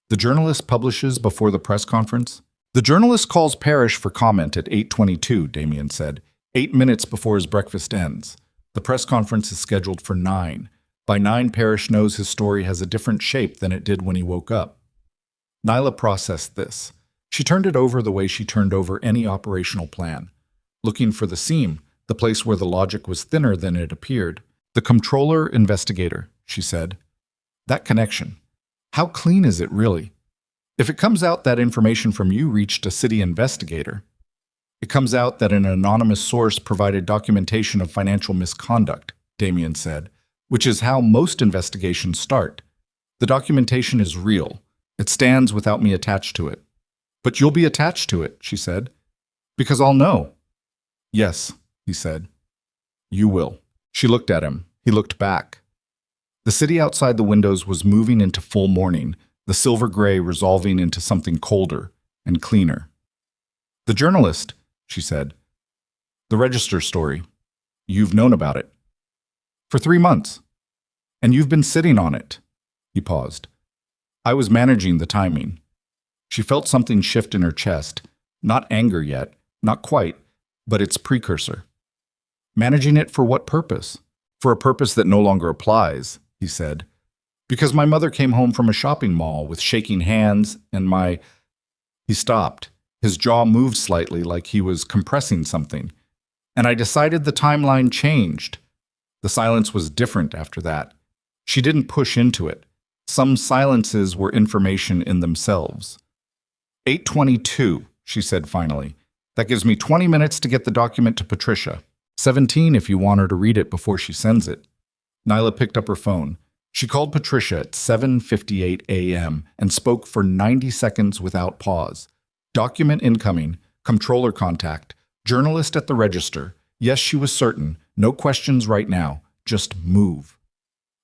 S1: The journalist publishes before the press conference. The journalist calls Parrish for comment at 8:22, Damien said, 8 minutes before his breakfast ends. The press conference is scheduled for 9. By 9, Parrish knows his story has a different shape than it did when he woke up. Nyla processed this. She turned it over the way she turned over any operational plan, looking for the seam, the place where the logic was thinner than it appeared. The comptroller investigator, she said. That connection. How clean is it really? If it comes out that information from you reached a city investigator, it comes out that an anonymous source provided documentation of financial misconduct, Damien said, which is how most investigations start. The documentation is real. It stands without me attached to it. But you'll be attached to it, she said, because I'll know. Yes, he said. You will. She looked at him. He looked back. The city outside the windows was moving into full morning, the silver gray resolving into something colder and cleaner. The journalist, she said. The Register story. You've known about it. For 3 months. And you've been sitting on it. He paused. I was managing the timing. She felt something shift in her chest. Not anger yet, not quite, but its precursor. Managing it for what purpose? For a purpose that no longer applies, he said. Because my mother came home from a shopping mall with shaking hands and my... He stopped. His jaw moved slightly like he was compressing something. And I decided the timeline changed. The silence was different after that. She didn't push into it. Some silences were information in themselves. 8:22, she said finally. That gives me 20 minutes to get the document to Patricia. 17 if you want her to read it before she sends it. Nyla picked up her phone. She called Patricia at 7:58 a.m. and spoke for 90 seconds without pause. Document incoming, comptroller contact, journalist at the Register. Yes, she was certain. No questions right now. Just move.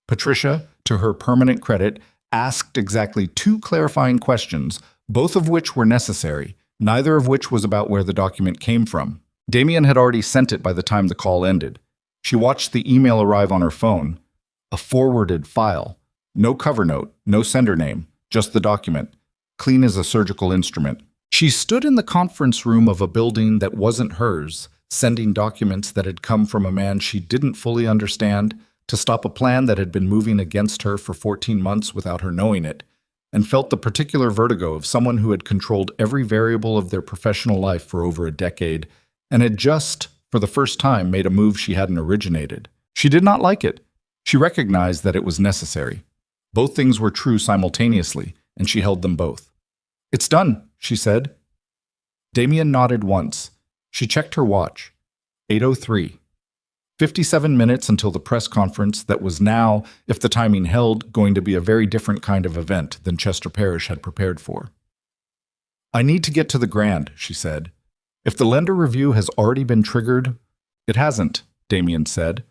S1: Patricia, to her permanent credit, asked exactly 2 clarifying questions, both of which were necessary, neither of which was about where the document came from. Damien had already sent it by the time the call ended. She watched the email arrive on her phone. A forwarded file. No cover note, no sender name, just the document. Clean as a surgical instrument. She stood in the conference room of a building that wasn't hers, sending documents that had come from a man she didn't fully understand, to stop a plan that had been moving against her for 14 months without her knowing it, and felt the particular vertigo of someone who had controlled every variable of their professional life for over a decade, and had just, for the first time, made a move she hadn't originated. She did not like it. She recognized that it was necessary. Both things were true simultaneously, and she held them both. It's done, she said. Damien nodded once. She checked her watch. 8:03. 57 minutes until the press conference that was now, if the timing held, going to be a very different kind of event than Chester Parrish had prepared for. I need to get to the Grand, she said. If the lender review has already been triggered, it hasn't, Damien said.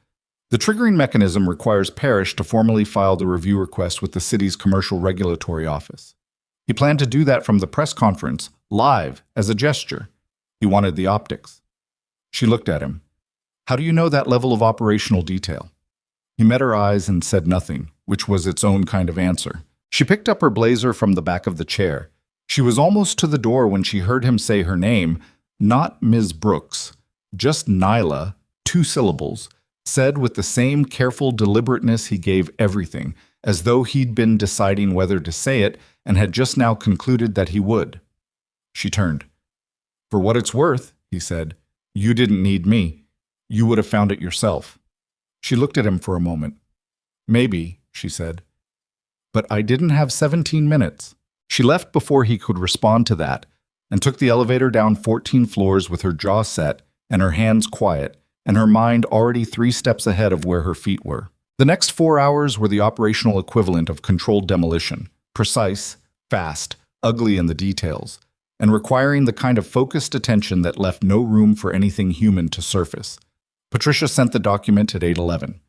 S1: The triggering mechanism requires Parrish to formally file the review request with the city's commercial regulatory office. He planned to do that from the press conference, live, as a gesture. He wanted the optics. She looked at him. How do you know that level of operational detail? He met her eyes and said nothing, which was its own kind of answer. She picked up her blazer from the back of the chair. She was almost to the door when she heard him say her name, not Ms. Brooks, just Nyla, 2 syllables, said with the same careful deliberateness he gave everything, as though he'd been deciding whether to say it and had just now concluded that he would. She turned. "For what it's worth," he said, "you didn't need me. You would have found it yourself." She looked at him for a moment. "Maybe," she said. "But I didn't have 17 minutes. She left before he could respond to that and took the elevator down 14 floors with her jaw set and her hands quiet and her mind already 3 steps ahead of where her feet were. The next 4 hours were the operational equivalent of controlled demolition, precise, fast, ugly in the details, and requiring the kind of focused attention that left no room for anything human to surface. Patricia sent the document at 8:11.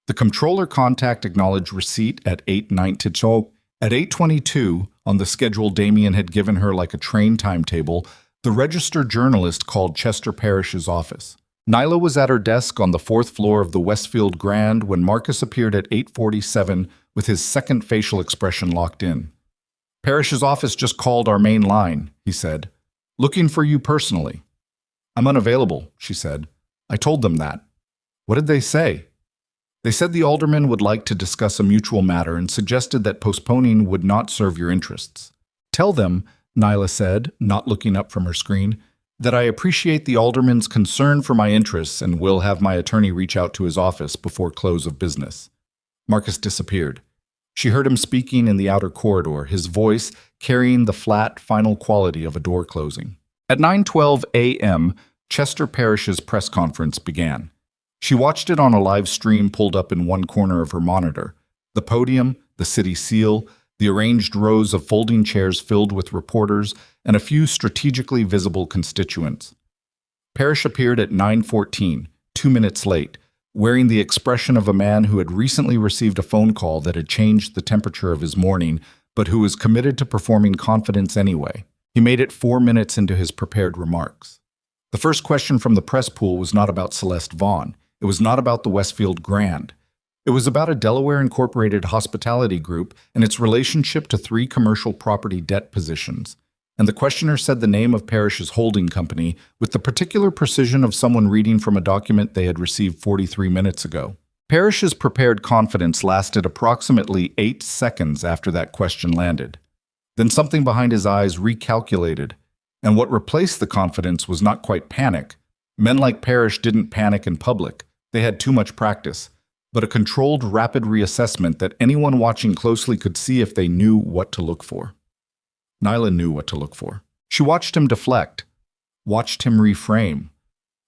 S1: The controller contact acknowledged receipt at 8:19. At 8:22, on the schedule Damien had given her like a train timetable, the registered journalist called Chester Parrish's office. Nyla was at her desk on the 4th floor of the Westfield Grand when Marcus appeared at 8:47 with his second facial expression locked in. "Parrish's office just called our main line," he said. "Looking for you personally." "I'm unavailable," she said. "I told them that." "What did they say?" "They said the alderman would like to discuss a mutual matter and suggested that postponing would not serve your interests." "Tell them," Nyla said, not looking up from her screen, "that I appreciate the alderman's concern for my interests and will have my attorney reach out to his office before close of business." Marcus disappeared. She heard him speaking in the outer corridor, his voice carrying the flat, final quality of a door closing. At 9:12 a.m., Chester Parrish's press conference began. She watched it on a live stream pulled up in one corner of her monitor. The podium, the city seal, the arranged rows of folding chairs filled with reporters, and a few strategically visible constituents. Parrish appeared at 9:14, 2 minutes late, wearing the expression of a man who had recently received a phone call that had changed the temperature of his morning, but who was committed to performing confidence anyway. He made it 4 minutes into his prepared remarks. The first question from the press pool was not about Celeste Vaughn. It was not about the Westfield Grand. It was about a Delaware Incorporated hospitality group and its relationship to 3 commercial property debt positions. And the questioner said the name of Parrish's holding company with the particular precision of someone reading from a document they had received 43 minutes ago. Parrish's prepared confidence lasted approximately 8 seconds after that question landed. Then something behind his eyes recalculated, and what replaced the confidence was not quite panic. Men like Parrish didn't panic in public. They had too much practice, but a controlled, rapid reassessment that anyone watching closely could see if they knew what to look for. Nyla knew what to look for. She watched him deflect, watched him reframe,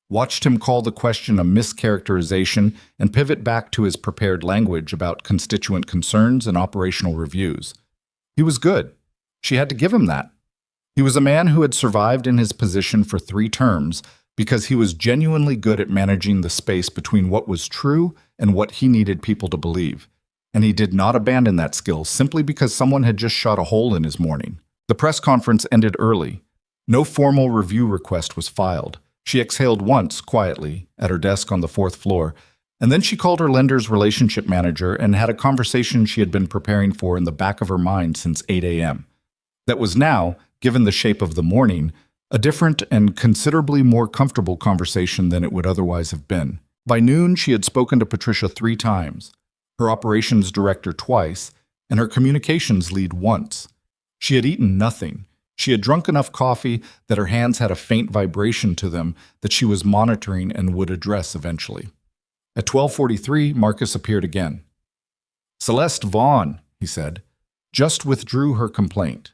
S1: watched him call the question a mischaracterization and pivot back to his prepared language about constituent concerns and operational reviews. He was good. She had to give him that. He was a man who had survived in his position for 3 terms because he was genuinely good at managing the space between what was true and what he needed people to believe. And he did not abandon that skill simply because someone had just shot a hole in his morning. The press conference ended early. No formal review request was filed. She exhaled once, quietly, at her desk on the 4th floor, and then she called her lender's relationship manager and had a conversation she had been preparing for in the back of her mind since 8 a.m. That was now, given the shape of the morning, a different and considerably more comfortable conversation than it would otherwise have been. By noon, she had spoken to Patricia 3 times, her operations director twice, and her communications lead once. She had eaten nothing. She had drunk enough coffee that her hands had a faint vibration to them that she was monitoring and would address eventually. At 12:43, Marcus appeared again. "Celeste Vaughn," he said, "just withdrew her complaint."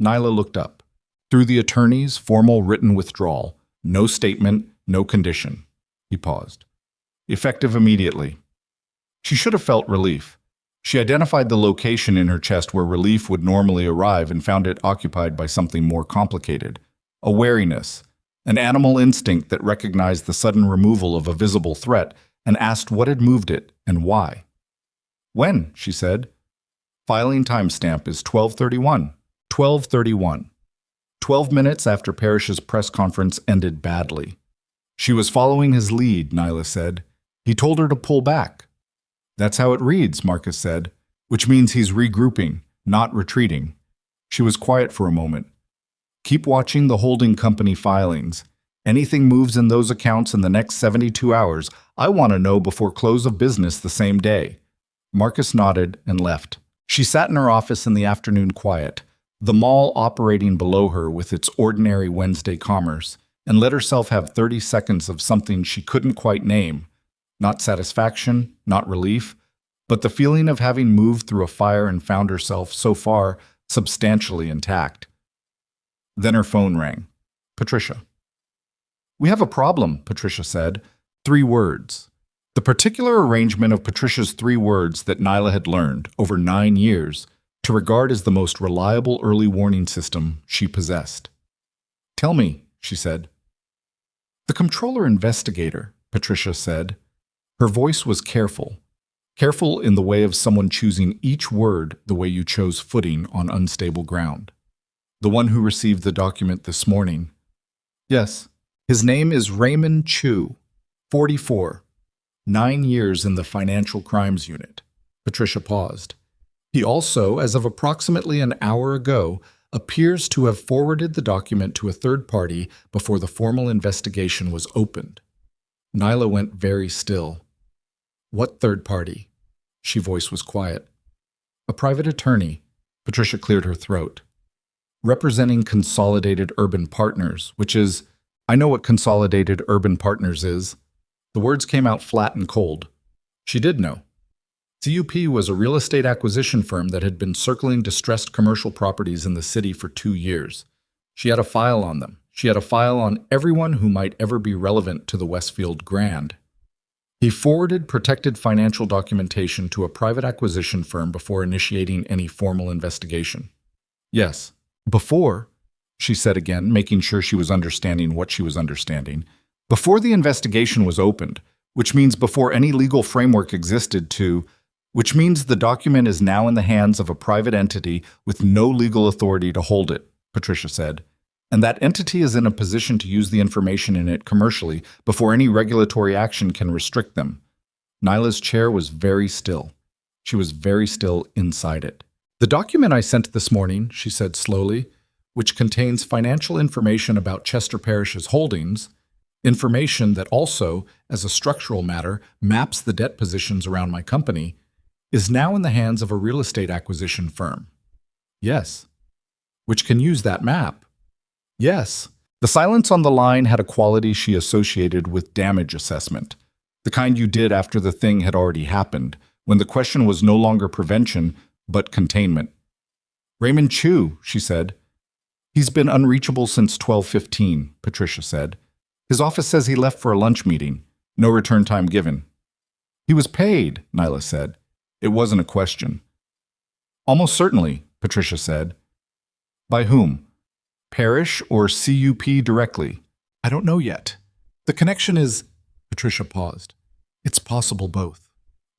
S1: Nyla looked up. Through the attorney's formal written withdrawal, no statement, no condition. He paused. "Effective immediately." She should have felt relief. She identified the location in her chest where relief would normally arrive and found it occupied by something more complicated. A wariness, an animal instinct that recognized the sudden removal of a visible threat and asked what had moved it and why. "When?" she said. "Filing timestamp is 12:31. 12:31. 12 minutes after Parrish's press conference ended badly. She was following his lead, Nyla said. He told her to pull back. "That's how it reads," Marcus said, "which means he's regrouping, not retreating." She was quiet for a moment. "Keep watching the holding company filings. Anything moves in those accounts in the next 72 hours, I want to know before close of business the same day." Marcus nodded and left. She sat in her office in the afternoon quiet, the mall operating below her with its ordinary Wednesday commerce, and let herself have 30 seconds of something she couldn't quite name. Not satisfaction, not relief, but the feeling of having moved through a fire and found herself, so far, substantially intact. Then her phone rang. Patricia. "We have a problem," Patricia said. 3 words. The particular arrangement of Patricia's 3 words that Nyla had learned, over 9 years, to regard as the most reliable early warning system she possessed. "Tell me," she said. "The comptroller investigator," Patricia said. Her voice was careful. Careful in the way of someone choosing each word the way you chose footing on unstable ground. "The one who received the document this morning." "Yes. His name is Raymond Chu, 44. 9 years in the Financial Crimes Unit." Patricia paused. "He also, as of approximately an hour ago, appears to have forwarded the document to a third party before the formal investigation was opened." Nyla went very still. "What third party?" She voice was quiet. "A private attorney." Patricia cleared her throat. "Representing Consolidated Urban Partners, which is, I know what Consolidated Urban Partners is." The words came out flat and cold. She did know. CUP was a real estate acquisition firm that had been circling distressed commercial properties in the city for 2 years. She had a file on them. She had a file on everyone who might ever be relevant to the Westfield Grand. He forwarded protected financial documentation to a private acquisition firm before initiating any formal investigation. "Yes. Before," she said again, making sure she was understanding what she was understanding. "Before the investigation was opened, which means before any legal framework existed to, which means the document is now in the hands of a private entity with no legal authority to hold it," Patricia said. "And that entity is in a position to use the information in it commercially before any regulatory action can restrict them." Nyla's chair was very still. She was very still inside it. "The document I sent this morning," she said slowly, "which contains financial information about Chester Parish's holdings, information that also, as a structural matter, maps the debt positions around my company, is now in the hands of a real estate acquisition firm." "Yes." "Which can use that map." "Yes." The silence on the line had a quality she associated with damage assessment, the kind you did after the thing had already happened, when the question was no longer prevention, but containment. "Raymond Chu," she said. "He's been unreachable since 12:15, Patricia said. "His office says he left for a lunch meeting. No return time given." "He was paid," Nyla said. It wasn't a question. "Almost certainly," Patricia said. "By whom? Parish or CUP directly?" "I don't know yet. The connection is—" Patricia paused. "It's possible both.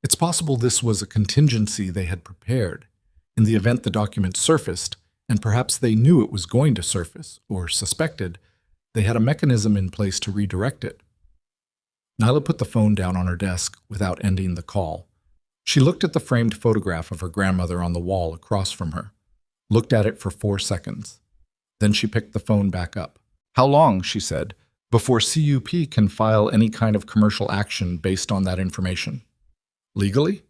S1: It's possible this was a contingency they had prepared, in the event the document surfaced, and perhaps they knew it was going to surface, or suspected, they had a mechanism in place to redirect it." Nyla put the phone down on her desk without ending the call. She looked at the framed photograph of her grandmother on the wall across from her, looked at it for 4 seconds. Then she picked the phone back up. "How long," she said, "before CUP can file any kind of commercial action based on that information?" "Legally?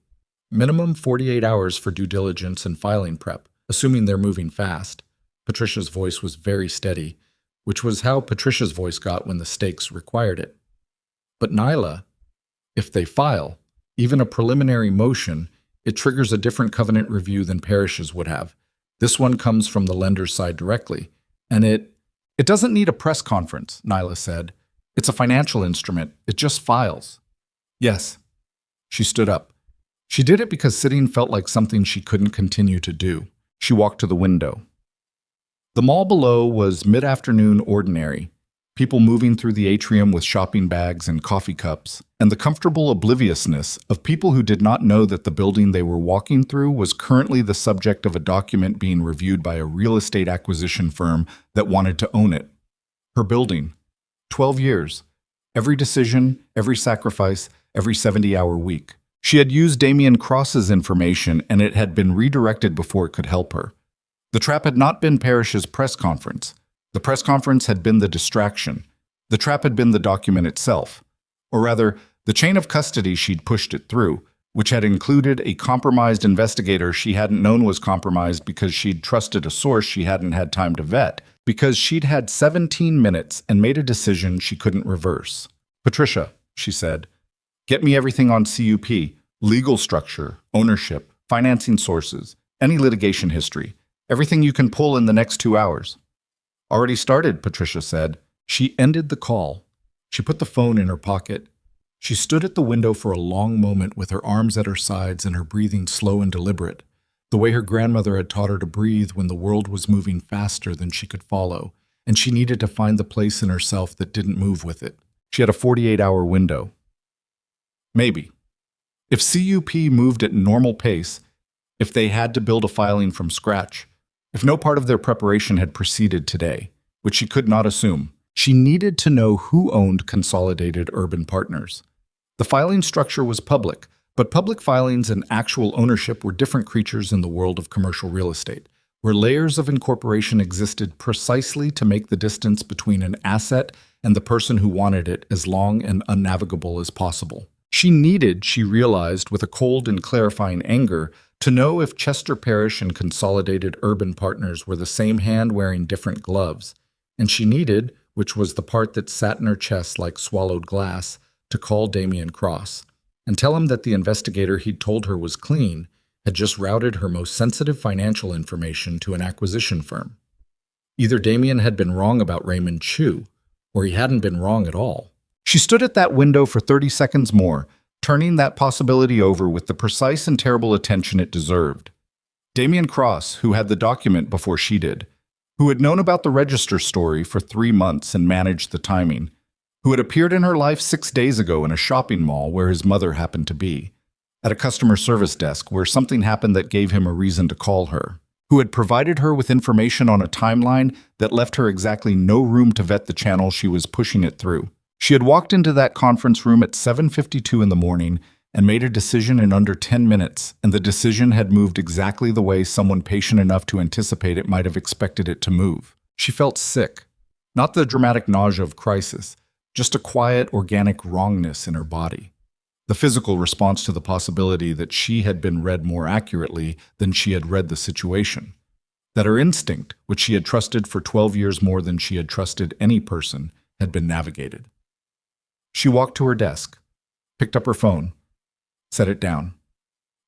S1: Minimum 48 hours for due diligence and filing prep, assuming they're moving fast." Patricia's voice was very steady, which was how Patricia's voice got when the stakes required it. "But Nyla, if they file, even a preliminary motion, it triggers a different covenant review than Parish's would have. This one comes from the lender's side directly, and it doesn't need a press conference," Nyla said. "It's a financial instrument. It just files." "Yes." She stood up. She did it because sitting felt like something she couldn't continue to do. She walked to the window. The mall below was mid-afternoon ordinary, people moving through the atrium with shopping bags and coffee cups, and the comfortable obliviousness of people who did not know that the building they were walking through was currently the subject of a document being reviewed by a real estate acquisition firm that wanted to own it. Her building. 12 years. Every decision, every sacrifice, every 70-hour week. She had used Damian Cross's information, and it had been redirected before it could help her. The trap had not been Parish's press conference. The press conference had been the distraction. The trap had been the document itself. Or rather, the chain of custody she'd pushed it through, which had included a compromised investigator she hadn't known was compromised because she'd trusted a source she hadn't had time to vet, because she'd had 17 minutes and made a decision she couldn't reverse. "Patricia," she said, "get me everything on CUP, legal structure, ownership, financing sources, any litigation history, everything you can pull in the next 2 hours." "Already started," Patricia said. She ended the call. She put the phone in her pocket. She stood at the window for a long moment with her arms at her sides and her breathing slow and deliberate, the way her grandmother had taught her to breathe when the world was moving faster than she could follow, and she needed to find the place in herself that didn't move with it. She had a 48-hour window. Maybe. If CUP moved at normal pace, if they had to build a filing from scratch, if no part of their preparation had preceded today, which she could not assume, she needed to know who owned Consolidated Urban Partners. The filing structure was public, but public filings and actual ownership were different creatures in the world of commercial real estate, where layers of incorporation existed precisely to make the distance between an asset and the person who wanted it as long and unnavigable as possible. She needed, she realized with a cold and clarifying anger, to know if Chester Parish and Consolidated Urban Partners were the same hand wearing different gloves. And she needed, which was the part that sat in her chest like swallowed glass, to call Damian Cross and tell him that the investigator he'd told her was clean had just routed her most sensitive financial information to an acquisition firm. Either Damian had been wrong about Raymond Chu, or he hadn't been wrong at all. She stood at that window for 30 seconds more, turning that possibility over with the precise and terrible attention it deserved. Damian Cross, who had the document before she did, who had known about the register story for 3 months and managed the timing, who had appeared in her life 6 days ago in a shopping mall where his mother happened to be, at a customer service desk where something happened that gave him a reason to call her, who had provided her with information on a timeline that left her exactly no room to vet the channel she was pushing it through. She had walked into that conference room at 7:52 in the morning and made a decision in under 10 minutes, and the decision had moved exactly the way someone patient enough to anticipate it might have expected it to move. She felt sick, not the dramatic nausea of crisis, just a quiet, organic wrongness in her body. The physical response to the possibility that she had been read more accurately than she had read the situation. That her instinct, which she had trusted for 12 years more than she had trusted any person, had been navigated. She walked to her desk, picked up her phone, set it down,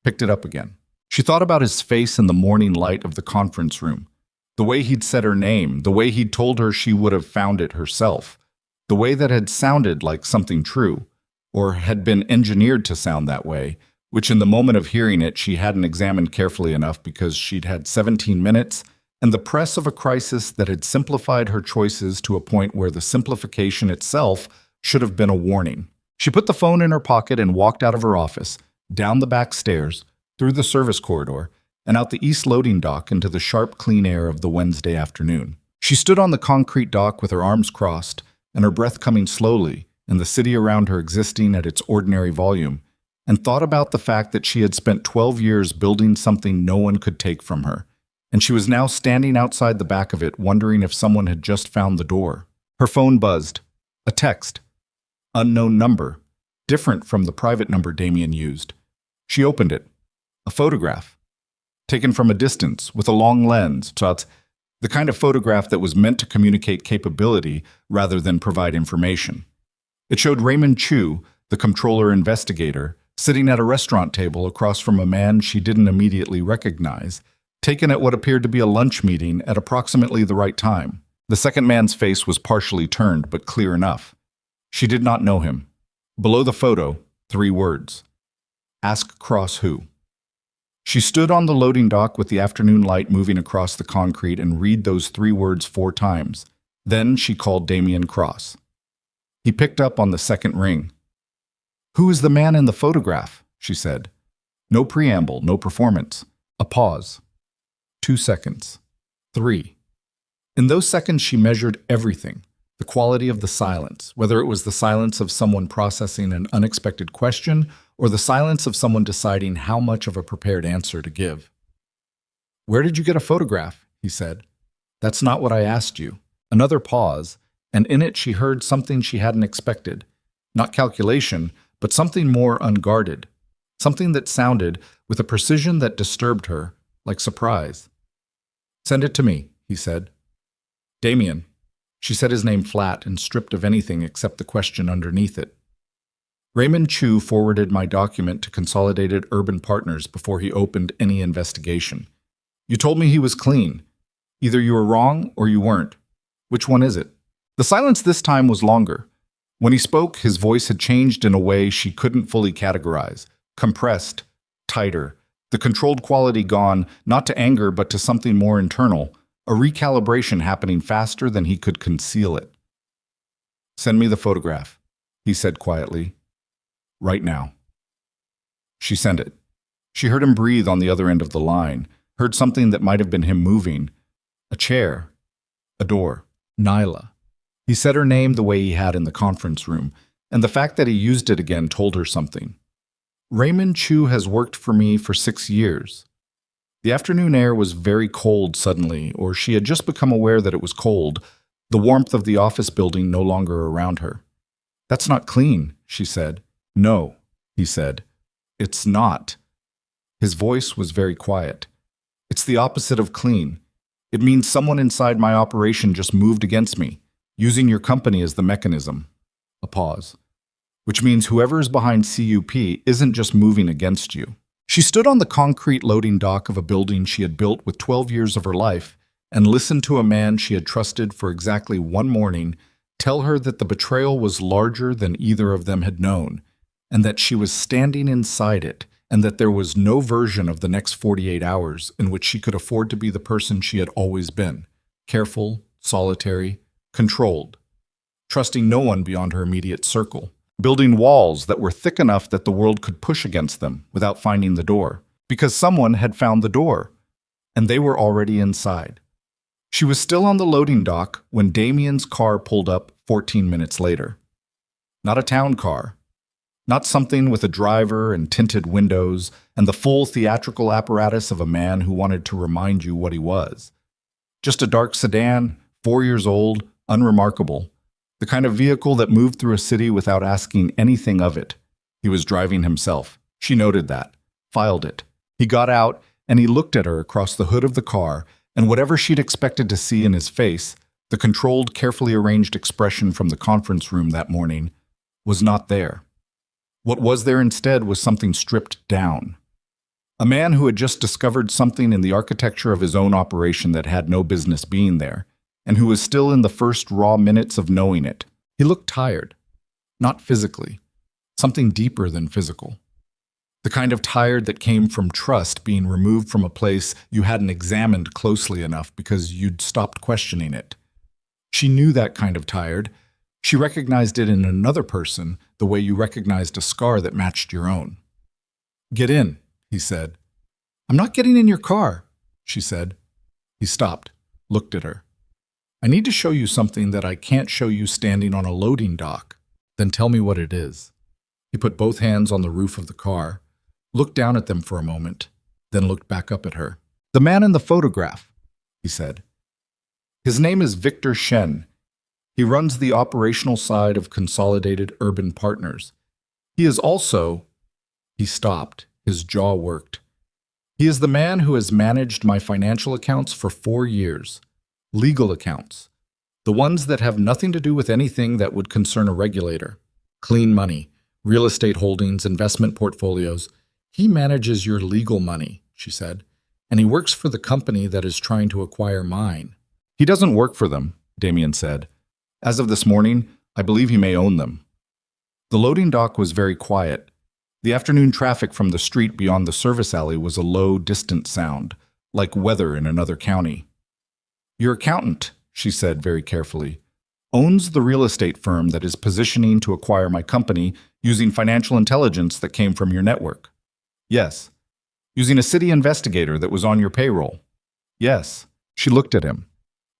S1: picked it up again. She thought about his face in the morning light of the conference room, the way he'd said her name, the way he'd told her she would have found it herself, the way that had sounded like something true, or had been engineered to sound that way, which in the moment of hearing it she hadn't examined carefully enough because she'd had 17 minutes and the press of a crisis that had simplified her choices to a point where the simplification itself should have been a warning. She put the phone in her pocket and walked out of her office, down the back stairs, through the service corridor, and out the east loading dock into the sharp, clean air of the Wednesday afternoon. She stood on the concrete dock with her arms crossed and her breath coming slowly, and the city around her existing at its ordinary volume, and thought about the fact that she had spent 12 years building something no one could take from her, and she was now standing outside the back of it wondering if someone had just found the door. Her phone buzzed. A text. Unknown number, different from the private number Damian used. She opened it. A photograph. Taken from a distance, with a long lens, the kind of photograph that was meant to communicate capability rather than provide information. It showed Raymond Chu, the comptroller investigator, sitting at a restaurant table across from a man she didn't immediately recognize, taken at what appeared to be a lunch meeting at approximately the right time. The second man's face was partially turned, but clear enough. She did not know him. Below the photo, 3 words. Ask Cross who. She stood on the loading dock with the afternoon light moving across the concrete and read those 3 words 4 times. Then she called Damian Cross. He picked up on the second ring. Who is the man in the photograph? She said. No preamble, no performance. A pause. 2 seconds. 3. In those seconds she measured everything. The quality of the silence, whether it was the silence of someone processing an unexpected question or the silence of someone deciding how much of a prepared answer to give. Where did you get a photograph? He said. That's not what I asked you. Another pause, and in it she heard something she hadn't expected. Not calculation, but something more unguarded. something that sounded, with a precision that disturbed her, like surprise. "Send it to me," he said. "Damien." She said his name flat and stripped of anything except the question underneath it. Raymond Chu forwarded my document to Consolidated Urban Partners before he opened any investigation. "You told me he was clean. Either you were wrong or you weren't. Which one is it?" The silence this time was longer. When he spoke, his voice had changed in a way she couldn't fully categorize. Compressed, tighter, the controlled quality gone, not to anger but to something more internal, a recalibration happening faster than he could conceal it. "Send me the photograph," he said quietly. "Right now." She sent it. She heard him breathe on the other end of the line, heard something that might have been him moving. A chair. A door. Nyla. He said her name the way he had in the conference room, and the fact that he used it again told her something. "Raymond Chu has worked for me for 6 years." The afternoon air was very cold suddenly, or she had just become aware that it was cold, the warmth of the office building no longer around her. "That's not clean," she said. "No," he said. "It's not." His voice was very quiet. "It's the opposite of clean. It means someone inside my operation just moved against me, using your company as the mechanism." A pause. "Which means whoever is behind CUP isn't just moving against you." She stood on the concrete loading dock of a building she had built with 12 years of her life and listened to a man she had trusted for exactly one morning tell her that the betrayal was larger than either of them had known, and that she was standing inside it, and that there was no version of the next 48 hours in which she could afford to be the person she had always been, careful, solitary, controlled, trusting no one beyond her immediate circle, building walls that were thick enough that the world could push against them without finding the door, because someone had found the door, and they were already inside. She was still on the loading dock when Damien's car pulled up 14 minutes later. Not a town car. Not something with a driver and tinted windows and the full theatrical apparatus of a man who wanted to remind you what he was. Just a dark sedan, 4 years old, unremarkable. The kind of vehicle that moved through a city without asking anything of it. He was driving himself. She noted that, filed it. He got out, and he looked at her across the hood of the car, and whatever she'd expected to see in his face, the controlled, carefully arranged expression from the conference room that morning, was not there. What was there instead was something stripped down. A man who had just discovered something in the architecture of his own operation that had no business being there, and who was still in the first raw minutes of knowing it. He looked tired. Not physically. Something deeper than physical. The kind of tired that came from trust being removed from a place you hadn't examined closely enough because you'd stopped questioning it. She knew that kind of tired. She recognized it in another person the way you recognized a scar that matched your own. "Get in," he said. "I'm not getting in your car," she said. He stopped, looked at her. "I need to show you something that I can't show you standing on a loading dock." "Then tell me what it is." He put both hands on the roof of the car, looked down at them for a moment, then looked back up at her. "The man in the photograph," he said. "His name is Victor Shen. He runs the operational side of Consolidated Urban Partners. He is also—" He stopped, his jaw worked. "He is the man who has managed my financial accounts for 4 years. Legal accounts. The ones that have nothing to do with anything that would concern a regulator. Clean money, real estate holdings, investment portfolios. He manages your legal money," she said, "and he works for the company that is trying to acquire mine." "He doesn't work for them," Damien said. "As of this morning, I believe he may own them." The loading dock was very quiet. The afternoon traffic from the street beyond the service alley was a low, distant sound, like weather in another county. "Your accountant," she said very carefully, "owns the real estate firm that is positioning to acquire my company using financial intelligence that came from your network." "Yes." "Using a city investigator that was on your payroll." "Yes." She looked at him.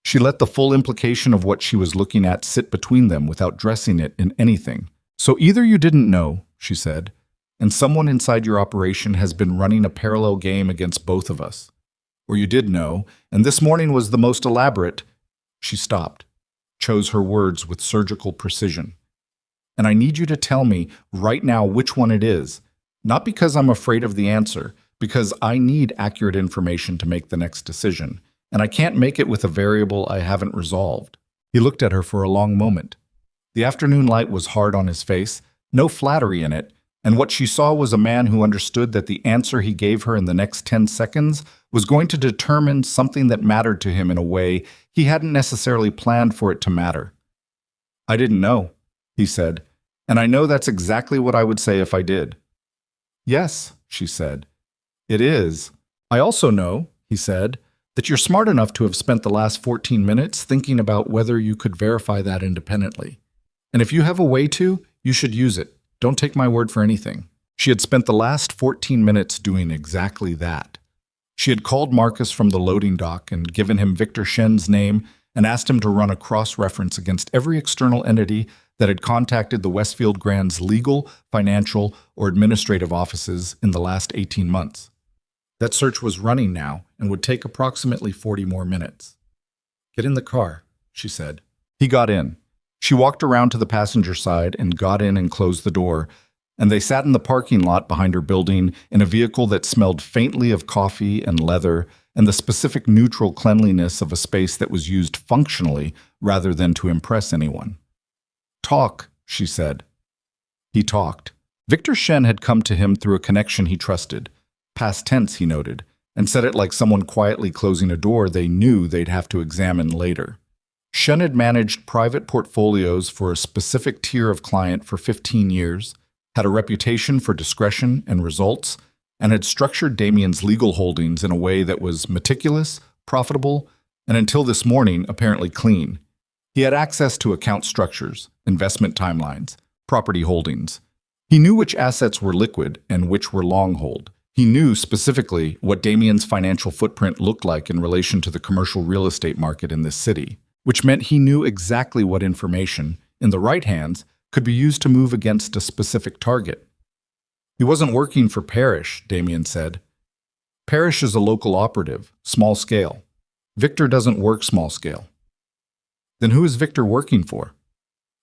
S1: She let the full implication of what she was looking at sit between them without dressing it in anything. "So either you didn't know," she said, "and someone inside your operation has been running a parallel game against both of us. Or you did know, and this morning was the most elaborate." She stopped, chose her words with surgical precision. "And I need you to tell me right now which one it is. Not because I'm afraid of the answer, because I need accurate information to make the next decision, and I can't make it with a variable I haven't resolved. He looked at her for a long moment. The afternoon light was hard on his face, no flattery in it, and what she saw was a man who understood that the answer he gave her in the next 10 seconds was going to determine something that mattered to him in a way he hadn't necessarily planned for it to matter. "I didn't know," he said, "and I know that's exactly what I would say if I did." "Yes," she said, "it is. I also know," he said, "that you're smart enough to have spent the last 14 minutes thinking about whether you could verify that independently. And if you have a way to, you should use it. Don't take my word for anything." She had spent the last 14 minutes doing exactly that. She had called Marcus from the loading dock and given him Victor Shen's name and asked him to run a cross-reference against every external entity that had contacted the Westfield Grand's legal, financial, or administrative offices in the last 18 months. That search was running now and would take approximately 40 more minutes. "Get in the car," she said. He got in. She walked around to the passenger side and got in and closed the door, and they sat in the parking lot behind her building in a vehicle that smelled faintly of coffee and leather and the specific neutral cleanliness of a space that was used functionally rather than to impress anyone. "Talk," she said. He talked. Victor Shen had come to him through a connection he trusted. Past tense, he noted, and said it like someone quietly closing a door they knew they'd have to examine later. Shen had managed private portfolios for a specific tier of client for 15 years, had a reputation for discretion and results, and had structured Damien's legal holdings in a way that was meticulous, profitable, and until this morning, apparently clean. He had access to account structures, investment timelines, property holdings. He knew which assets were liquid and which were long hold. He knew specifically what Damien's financial footprint looked like in relation to the commercial real estate market in this city, which meant he knew exactly what information, in the right hands, could be used to move against a specific target. He wasn't working for Parrish, Damien said. Parrish is a local operative, small scale. Victor doesn't work small scale. Then who is Victor working for?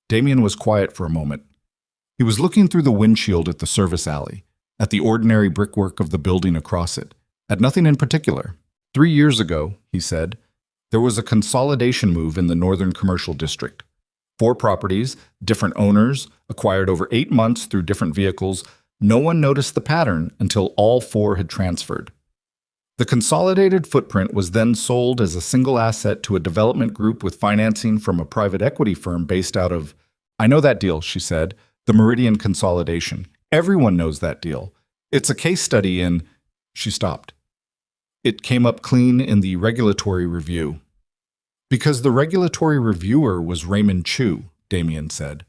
S1: Damien was quiet for a moment. He was looking through the windshield at the service alley, at the ordinary brickwork of the building across it, at nothing in particular. 3 years ago, he said, there was a consolidation move in the Northern Commercial District. 4 properties, different owners, acquired over 8 months through different vehicles. No one noticed the pattern until all 4 had transferred. The consolidated footprint was then sold as a single asset to a development group with financing from a private equity firm based out of, I know that deal, she said, the Meridian consolidation. Everyone knows that deal. It's a case study in, she stopped. It came up clean in the regulatory review. Because the regulatory reviewer was Raymond Chu, Damien said.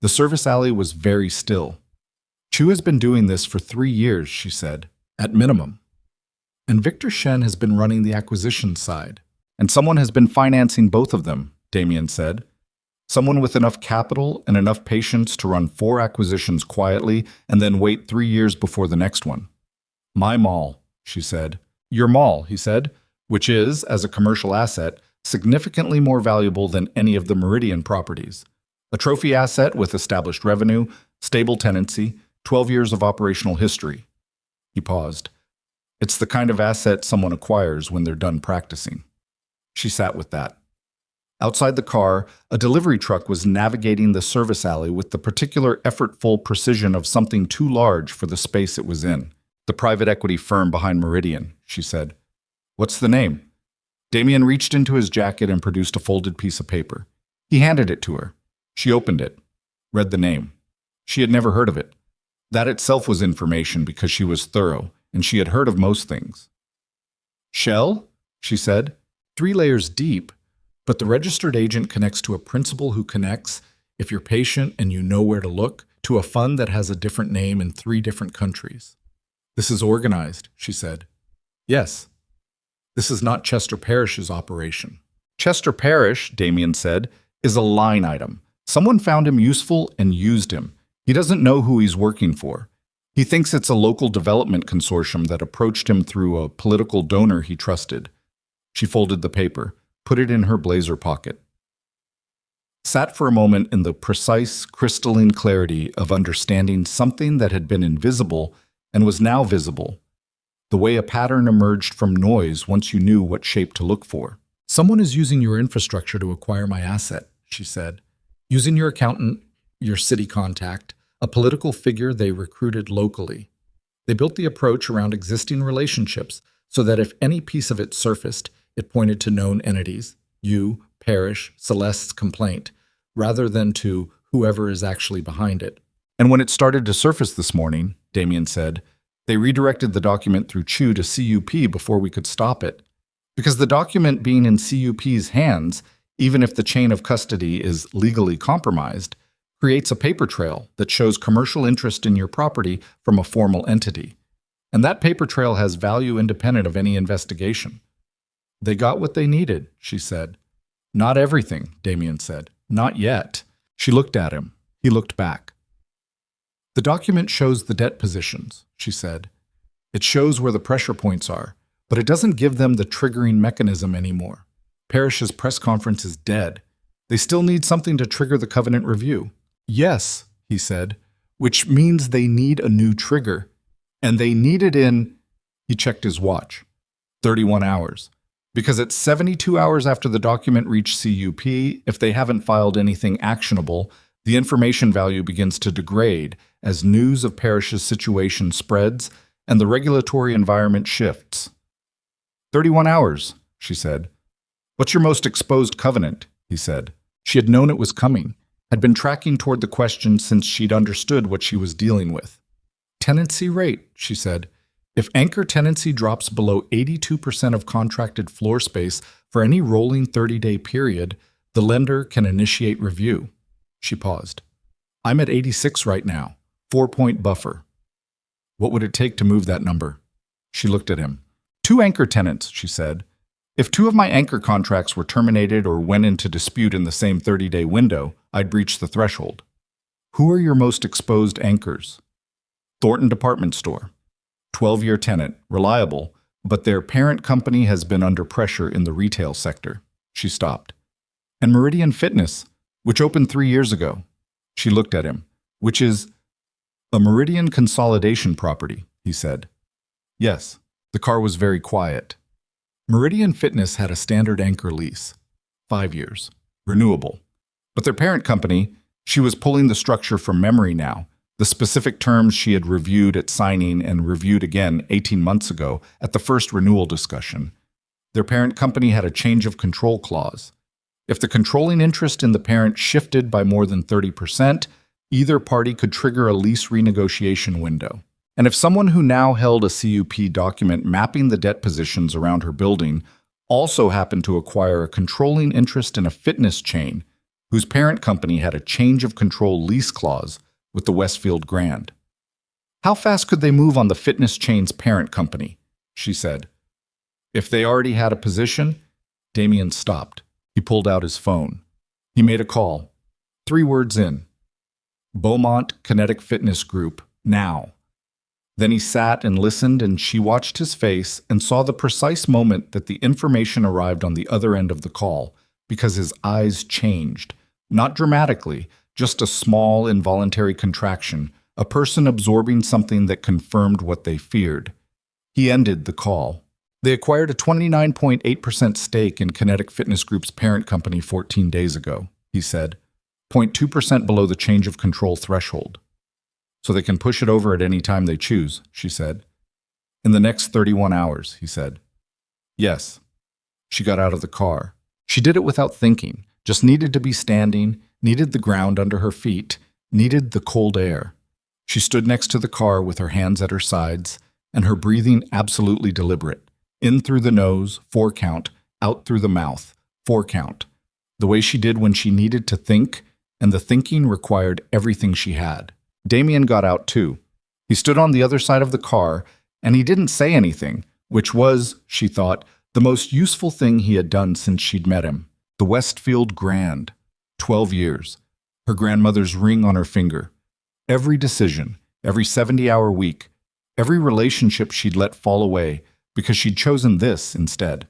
S1: The service alley was very still. Chu has been doing this for 3 years, she said, at minimum. And Victor Shen has been running the acquisition side. And someone has been financing both of them, Damien said. Someone with enough capital and enough patience to run 4 acquisitions quietly and then wait 3 years before the next one. My mall, she said. Your mall, he said, which is, as a commercial asset, significantly more valuable than any of the Meridian properties. A trophy asset with established revenue, stable tenancy, 12 years of operational history. He paused. It's the kind of asset someone acquires when they're done practicing. She sat with that. Outside the car, a delivery truck was navigating the service alley with the particular effortful precision of something too large for the space it was in. The private equity firm behind Meridian, she said. What's the name? Damien reached into his jacket and produced a folded piece of paper. He handed it to her. She opened it, read the name. She had never heard of it. That itself was information because she was thorough, and she had heard of most things. Shell? She said. 3 layers deep, but the registered agent connects to a principal who connects, if you're patient and you know where to look, to a fund that has a different name in 3 different countries. This is organized, she said. Yes. This is not Chester Parrish's operation. Chester Parrish, Damien said, is a line item. Someone found him useful and used him. He doesn't know who he's working for. He thinks it's a local development consortium that approached him through a political donor he trusted. She folded the paper, put it in her blazer pocket. Sat for a moment in the precise, crystalline clarity of understanding something that had been invisible and was now visible, the way a pattern emerged from noise once you knew what shape to look for. "Someone is using your infrastructure to acquire my asset," she said. "Using your accountant, your city contact, a political figure they recruited locally. They built the approach around existing relationships so that if any piece of it surfaced, it pointed to known entities, you, Parrish, Celeste's complaint, rather than to whoever is actually behind it. And when it started to surface this morning," Damien said, "they redirected the document through Chu to CUP before we could stop it. Because the document being in CUP's hands, even if the chain of custody is legally compromised, creates a paper trail that shows commercial interest in your property from a formal entity. And that paper trail has value independent of any investigation." "They got what they needed," she said. "Not everything," Damien said. "Not yet." She looked at him. He looked back. "The document shows the debt positions," she said. "It shows where the pressure points are, but it doesn't give them the triggering mechanism anymore. Parrish's press conference is dead. They still need something to trigger the covenant review." "Yes," he said, "which means they need a new trigger. And they need it in," he checked his watch, 31 hours. "Because it's 72 hours after the document reached CUP, if they haven't filed anything actionable, the information value begins to degrade as news of Parrish's situation spreads and the regulatory environment shifts." 31 hours, she said. "What's your most exposed covenant?" he said. She had known it was coming, had been tracking toward the question since she'd understood what she was dealing with. "Tenancy rate," she said. "If anchor tenancy drops below 82% of contracted floor space for any rolling 30-day period, the lender can initiate review." She paused. "I'm at 86 right now, 4-point buffer." "What would it take to move that number?" She looked at him. "2 anchor tenants," she said. "If 2 of my anchor contracts were terminated or went into dispute in the same 30-day window, I'd breach the threshold." "Who are your most exposed anchors?" "Thornton Department Store. 12-year tenant, reliable, but their parent company has been under pressure in the retail sector." She stopped. "And Meridian Fitness, which opened 3 years ago." She looked at him. "Which is a Meridian consolidation property," he said. "Yes." The car was very quiet. Meridian Fitness had a standard anchor lease, 5 years, renewable. But their parent company, she was pulling the structure from memory now, the specific terms she had reviewed at signing and reviewed again 18 months ago at the first renewal discussion. Their parent company had a change of control clause. If the controlling interest in the parent shifted by more than 30%, either party could trigger a lease renegotiation window. And if someone who now held a CUP document mapping the debt positions around her building also happened to acquire a controlling interest in a fitness chain whose parent company had a change of control lease clause with the Westfield Grand. "How fast could they move on the fitness chain's parent company?" she said. "If they already had a position?" Damien stopped. He pulled out his phone. He made a call. 3 words in. "Beaumont Kinetic Fitness Group, now." Then he sat and listened, and she watched his face and saw the precise moment that the information arrived on the other end of the call, because his eyes changed. Not dramatically, just a small, involuntary contraction, a person absorbing something that confirmed what they feared. He ended the call. "They acquired a 29.8% stake in Kinetic Fitness Group's parent company 14 days ago," he said, 0.2% below the change of control threshold. "So they can push it over at any time they choose," she said. "In the next 31 hours, he said. "Yes." She got out of the car. She did it without thinking, just needed to be standing, needed the ground under her feet, needed the cold air. She stood next to the car with her hands at her sides, and her breathing absolutely deliberate. In through the nose, 4 count, out through the mouth, 4 count. The way she did when she needed to think, and the thinking required everything she had. Damien got out too. He stood on the other side of the car, and he didn't say anything, which was, she thought, the most useful thing he had done since she'd met him. The Westfield Grand. 12 years. Her grandmother's ring on her finger. Every decision, every 70-hour week, every relationship she'd let fall away because she'd chosen this instead.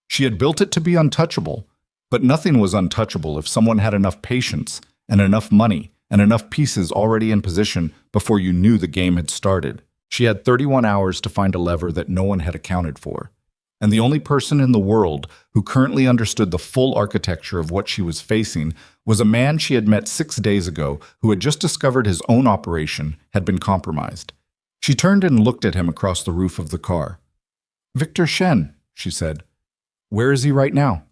S1: She had built it to be untouchable, but nothing was untouchable if someone had enough patience and enough money and enough pieces already in position before you knew the game had started. She had 31 hours to find a lever that no one had accounted for. And the only person in the world who currently understood the full architecture of what she was facing was a man she had met 6 days ago who had just discovered his own operation had been compromised. She turned and looked at him across the roof of the car. "Victor Shen," she said. "Where is he right now?"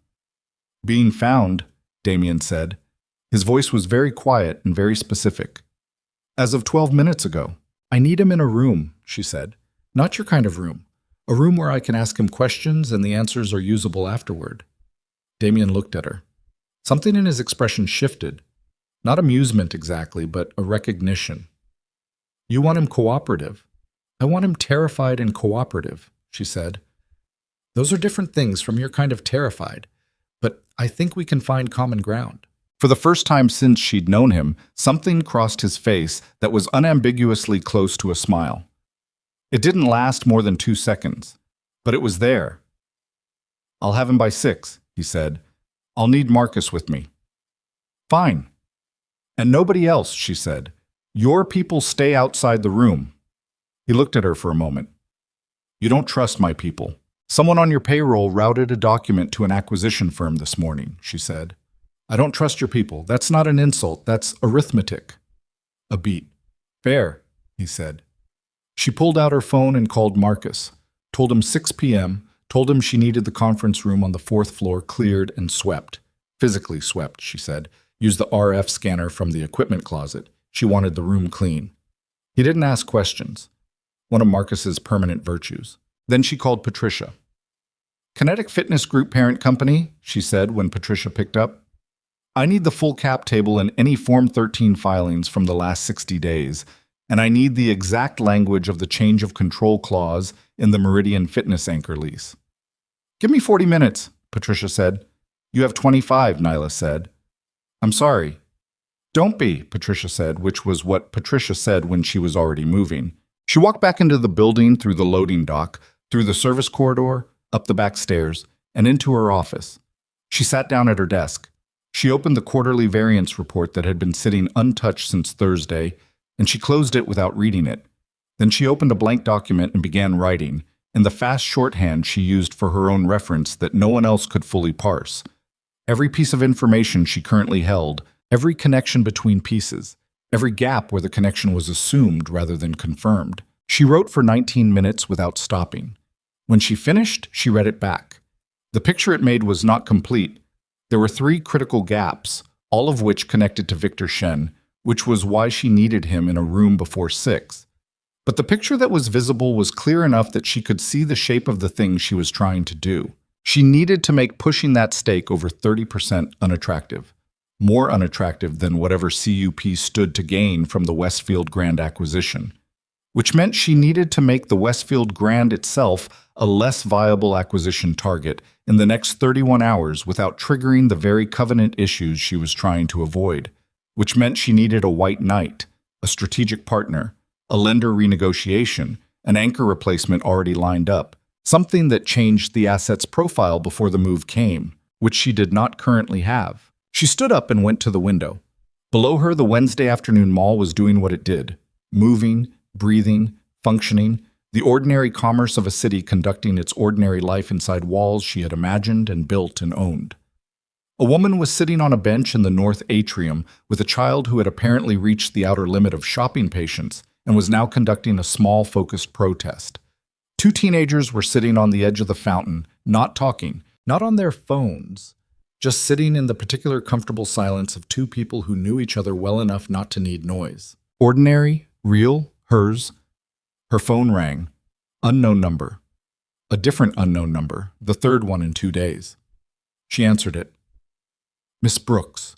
S1: "Being found," Damien said. His voice was very quiet and very specific. "As of 12 minutes ago." "I need him in a room," she said. "Not your kind of room. A room where I can ask him questions and the answers are usable afterward." Damien looked at her. Something in his expression shifted. Not amusement exactly, but a recognition. "You want him cooperative." "I want him terrified and cooperative," she said. "Those are different things from your kind of terrified, but I think we can find common ground." For the first time since she'd known him, something crossed his face that was unambiguously close to a smile. It didn't last more than 2 seconds, but it was there. "I'll have him by 6, he said. "I'll need Marcus with me." "Fine." "And nobody else," she said. "Your people stay outside the room." He looked at her for a moment. "You don't trust my people. Someone on your payroll routed a document to an acquisition firm this morning," she said. "I don't trust your people. That's not an insult. That's arithmetic." A beat. "Fair," he said. She pulled out her phone and called Marcus, told him 6 p.m., told him she needed the conference room on the 4th floor cleared and swept. Physically swept, she said. Used the RF scanner from the equipment closet. She wanted the room clean. He didn't ask questions. One of Marcus's permanent virtues. Then she called Patricia. "Kinetic Fitness Group parent company," she said when Patricia picked up. "I need the full cap table and any Form 13 filings from the last 60 days, and I need the exact language of the change of control clause in the Meridian Fitness anchor lease." "Give me 40 minutes, Patricia said. "You have 25, Nyla said. "I'm sorry." "Don't be," Patricia said, which was what Patricia said when she was already moving. She walked back into the building through the loading dock, through the service corridor, up the back stairs, and into her office. She sat down at her desk. She opened the quarterly variance report that had been sitting untouched since Thursday, and she closed it without reading it. Then she opened a blank document and began writing, in the fast shorthand she used for her own reference that no one else could fully parse. Every piece of information she currently held, every connection between pieces, every gap where the connection was assumed rather than confirmed. She wrote for 19 minutes without stopping. When she finished, she read it back. The picture it made was not complete. There were 3 critical gaps, all of which connected to Victor Shen, which was why she needed him in a room before 6. But the picture that was visible was clear enough that she could see the shape of the thing she was trying to do. She needed to make pushing that stake over 30% unattractive. More unattractive than whatever CUP stood to gain from the Westfield Grand acquisition. Which meant she needed to make the Westfield Grand itself a less viable acquisition target in the next 31 hours without triggering the very covenant issues she was trying to avoid. Which meant she needed a white knight, a strategic partner, a lender renegotiation, an anchor replacement already lined up, something that changed the asset's profile before the move came, which she did not currently have. She stood up and went to the window. Below her, the Wednesday afternoon mall was doing what it did, moving, breathing, functioning, the ordinary commerce of a city conducting its ordinary life inside walls she had imagined and built and owned. A woman was sitting on a bench in the north atrium with a child who had apparently reached the outer limit of shopping patience and was now conducting a small, focused protest. 2 teenagers were sitting on the edge of the fountain, not talking, not on their phones, just sitting in the particular comfortable silence of 2 people who knew each other well enough not to need noise. Ordinary, real, hers. Her phone rang. Unknown number. A different unknown number, the 3rd one in 2 days. She answered it. "Miss Brooks."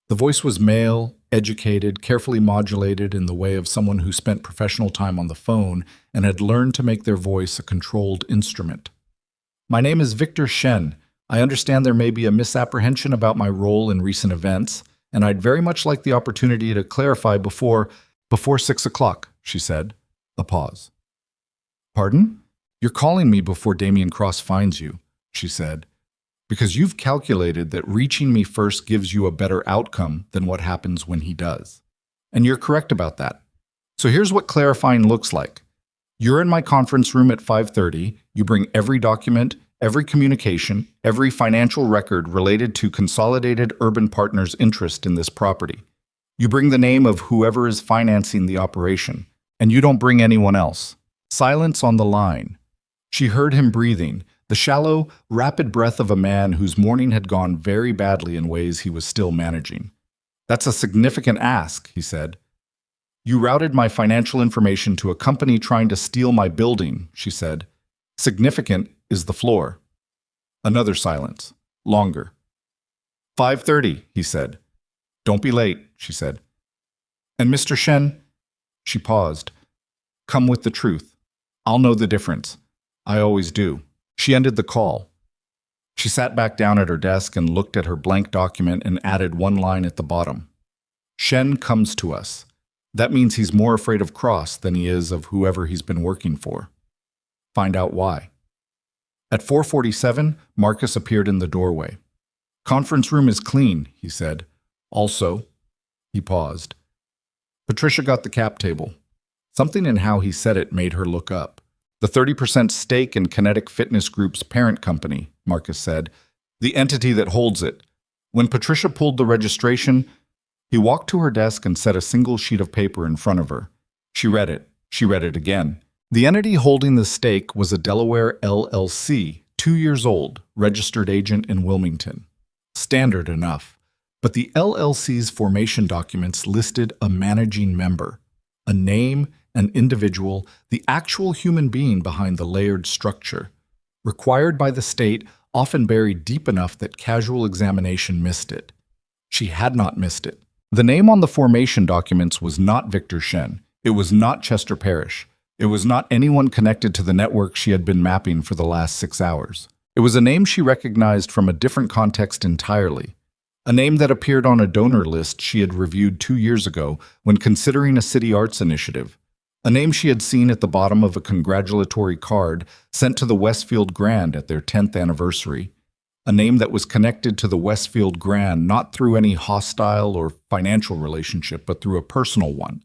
S1: The voice was male, educated, carefully modulated in the way of someone who spent professional time on the phone and had learned to make their voice a controlled instrument. "My name is Victor Shen. I understand there may be a misapprehension about my role in recent events, and I'd very much like the opportunity to clarify before 6 o'clock, she said. A pause. "Pardon? You're calling me before Damien Cross finds you," she said. "Because you've calculated that reaching me first gives you a better outcome than what happens when he does. And you're correct about that. So here's what clarifying looks like. You're in my conference room at 5:30. You bring every document, every communication, every financial record related to Consolidated Urban Partners' interest in this property. You bring the name of whoever is financing the operation, and you don't bring anyone else. Silence on the line. She heard him breathing, the shallow, rapid breath of a man whose morning had gone very badly in ways he was still managing. That's a significant ask, he said. You routed my financial information to a company trying to steal my building, she said. Significant is the floor. Another silence. Longer. 5:30, he said. Don't be late, she said. And Mr. Shen? She paused. Come with the truth. I'll know the difference. I always do. She ended the call. She sat back down at her desk and looked at her blank document and added one line at the bottom. Shen comes to us. That means he's more afraid of Cross than he is of whoever he's been working for. Find out why. At 4:47, Marcus appeared in the doorway. Conference room is clean, he said. Also, he paused. Patricia got the cap table. Something in how he said it made her look up. The 30% stake in Kinetic Fitness Group's parent company, Marcus said, the entity that holds it. When Patricia pulled the registration, he walked to her desk and set a single sheet of paper in front of her. She read it. She read it again. The entity holding the stake was a Delaware LLC, 2 years old, registered agent in Wilmington. Standard enough. But the LLC's formation documents listed a managing member, a name, an individual, the actual human being behind the layered structure, required by the state, often buried deep enough that casual examination missed it. She had not missed it. The name on the formation documents was not Victor Shen. It was not Chester Parrish. It was not anyone connected to the network she had been mapping for the last 6 hours. It was a name she recognized from a different context entirely. A name that appeared on a donor list she had reviewed 2 years ago when considering a city arts initiative. A name she had seen at the bottom of a congratulatory card sent to the Westfield Grand at their 10th anniversary. A name that was connected to the Westfield Grand not through any hostile or financial relationship, but through a personal one.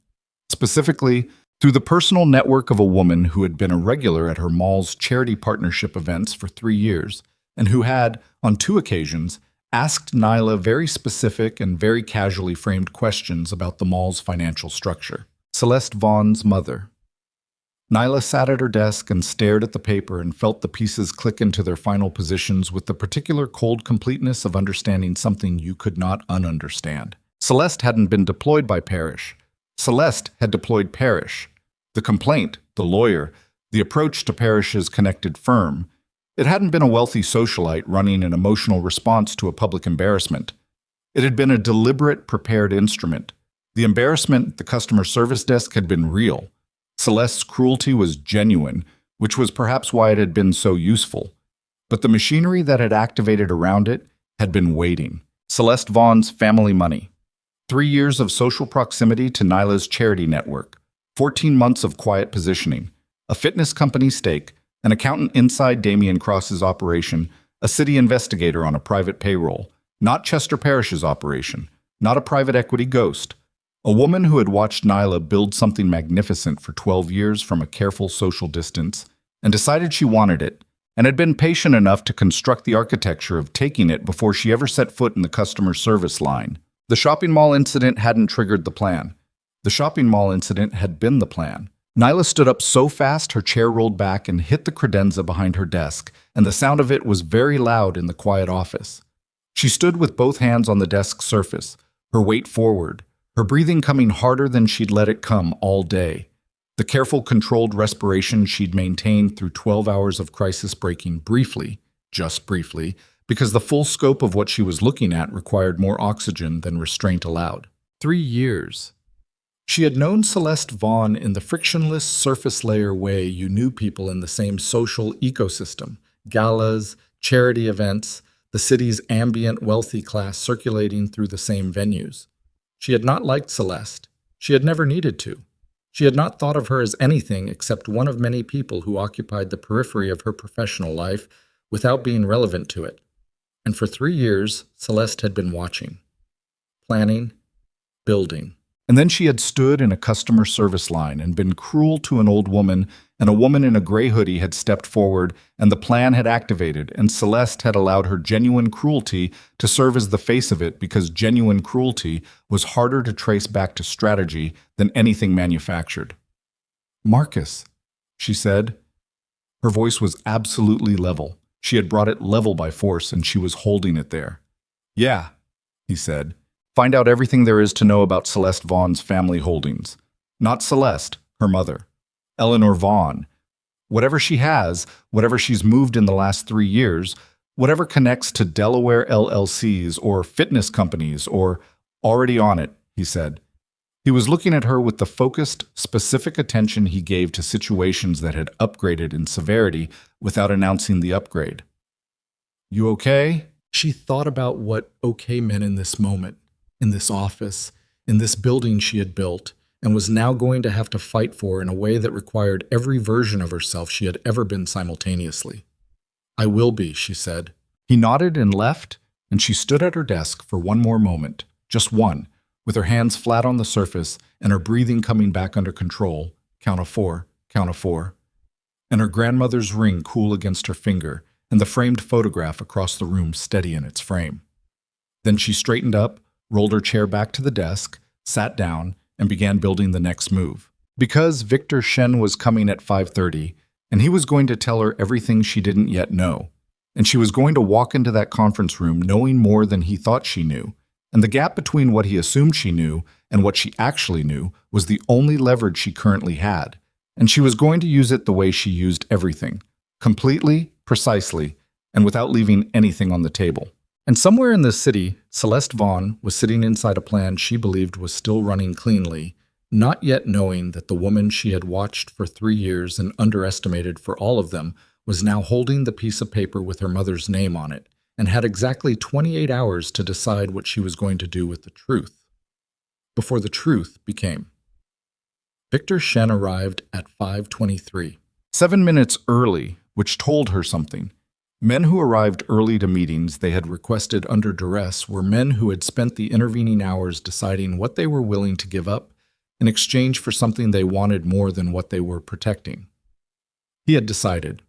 S1: Specifically, through the personal network of a woman who had been a regular at her mall's charity partnership events for 3 years, and who had, on 2 occasions, asked Nyla very specific and very casually framed questions about the mall's financial structure. Celeste Vaughn's mother. Nyla sat at her desk and stared at the paper and felt the pieces click into their final positions with the particular cold completeness of understanding something you could not ununderstand. Celeste hadn't been deployed by Parrish. Celeste had deployed Parrish. The complaint, the lawyer, the approach to Parrish's connected firm. It hadn't been a wealthy socialite running an emotional response to a public embarrassment. It had been a deliberate, prepared instrument. The embarrassment at the customer service desk had been real. Celeste's cruelty was genuine, which was perhaps why it had been so useful. But the machinery that had activated around it had been waiting. Celeste Vaughn's family money. 3 years of social proximity to Nyla's charity network. 14 months of quiet positioning. A fitness company stake. An accountant inside Damian Cross's operation. A city investigator on a private payroll. Not Chester Parrish's operation. Not a private equity ghost. A woman who had watched Nyla build something magnificent for 12 years from a careful social distance and decided she wanted it, and had been patient enough to construct the architecture of taking it before she ever set foot in the customer service line. The shopping mall incident hadn't triggered the plan. The shopping mall incident had been the plan. Nyla stood up so fast her chair rolled back and hit the credenza behind her desk, and the sound of it was very loud in the quiet office. She stood with both hands on the desk surface, her weight forward, her breathing coming harder than she'd let it come all day. The careful, controlled respiration she'd maintained through 12 hours of crisis breaking briefly, just briefly, because the full scope of what she was looking at required more oxygen than restraint allowed. 3 years. She had known Celeste Vaughn in the frictionless, surface layer way you knew people in the same social ecosystem, galas, charity events, the city's ambient wealthy class circulating through the same venues. She had not liked Celeste. She had never needed to. She had not thought of her as anything except one of many people who occupied the periphery of her professional life without being relevant to it. And for 3 years, Celeste had been watching, planning, building. And then she had stood in a customer service line and been cruel to an old woman, and a woman in a gray hoodie had stepped forward, and the plan had activated, and Celeste had allowed her genuine cruelty to serve as the face of it because genuine cruelty was harder to trace back to strategy than anything manufactured. "Marcus," she said. Her voice was absolutely level. She had brought it level by force, and she was holding it there. "Yeah," he said. "Find out everything there is to know about Celeste Vaughn's family holdings. Not Celeste, her mother. Eleanor Vaughn. Whatever she has, whatever she's moved in the last 3 years, whatever connects to Delaware LLCs or fitness companies or already on it," he said. He was looking at her with the focused, specific attention he gave to situations that had upgraded in severity without announcing the upgrade. "You okay?" She thought about what okay meant in this moment, in this office, in this building she had built, and was now going to have to fight for in a way that required every version of herself she had ever been simultaneously. "I will be," she said. He nodded and left, and she stood at her desk for one more moment, just one, with her hands flat on the surface and her breathing coming back under control, count of four, and her grandmother's ring cool against her finger, and the framed photograph across the room steady in its frame. Then she straightened up, rolled her chair back to the desk, sat down, and began building the next move. Because Victor Shen was coming at 5:30, and he was going to tell her everything she didn't yet know, and she was going to walk into that conference room knowing more than he thought she knew, and the gap between what he assumed she knew and what she actually knew was the only leverage she currently had, and she was going to use it the way she used everything, completely, precisely, and without leaving anything on the table. And somewhere in this city, Celeste Vaughn was sitting inside a plan she believed was still running cleanly, not yet knowing that the woman she had watched for 3 years and underestimated for all of them was now holding the piece of paper with her mother's name on it, and had exactly 28 hours to decide what she was going to do with the truth. Before the truth became. Victor Shen arrived at 5:23, 7 minutes early, which told her something. Men who arrived early to meetings they had requested under duress were men who had spent the intervening hours deciding what they were willing to give up in exchange for something they wanted more than what they were protecting. He had decided.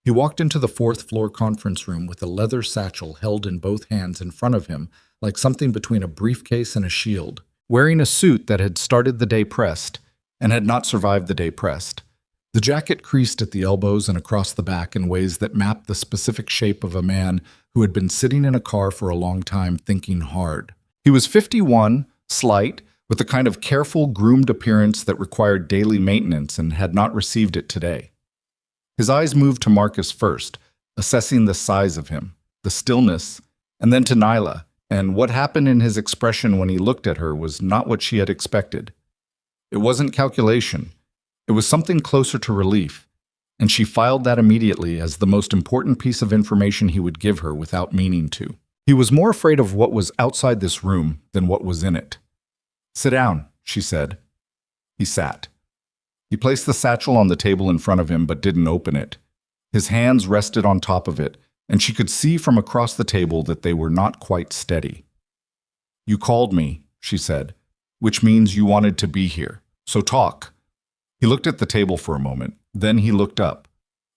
S1: He walked into the 4th-floor conference room with a leather satchel held in both hands in front of him like something between a briefcase and a shield, wearing a suit that had started the day pressed and had not survived the day pressed. The jacket creased at the elbows and across the back in ways that mapped the specific shape of a man who had been sitting in a car for a long time thinking hard. He was 51, slight, with the kind of careful, groomed appearance that required daily maintenance and had not received it today. His eyes moved to Marcus first, assessing the size of him, the stillness, and then to Nyla, and what happened in his expression when he looked at her was not what she had expected. It wasn't calculation. It was something closer to relief, and she filed that immediately as the most important piece of information he would give her without meaning to. He was more afraid of what was outside this room than what was in it. "Sit down," she said. He sat. He placed the satchel on the table in front of him but didn't open it. His hands rested on top of it, and she could see from across the table that they were not quite steady. "You called me," she said, "which means you wanted to be here. So talk." He looked at the table for a moment. Then he looked up.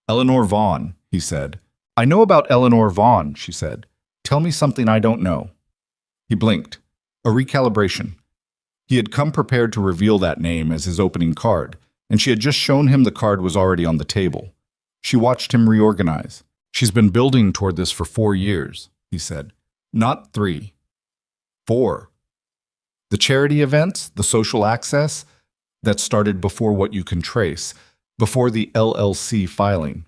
S1: "Eleanor Vaughn," he said. "I know about Eleanor Vaughn," she said. "Tell me something I don't know." He blinked. A recalibration. He had come prepared to reveal that name as his opening card, and she had just shown him the card was already on the table. She watched him reorganize. "She's been building toward this for 4 years," he said. "Not 3. 4. The charity events, the social access, that started before what you can trace, before the LLC filing."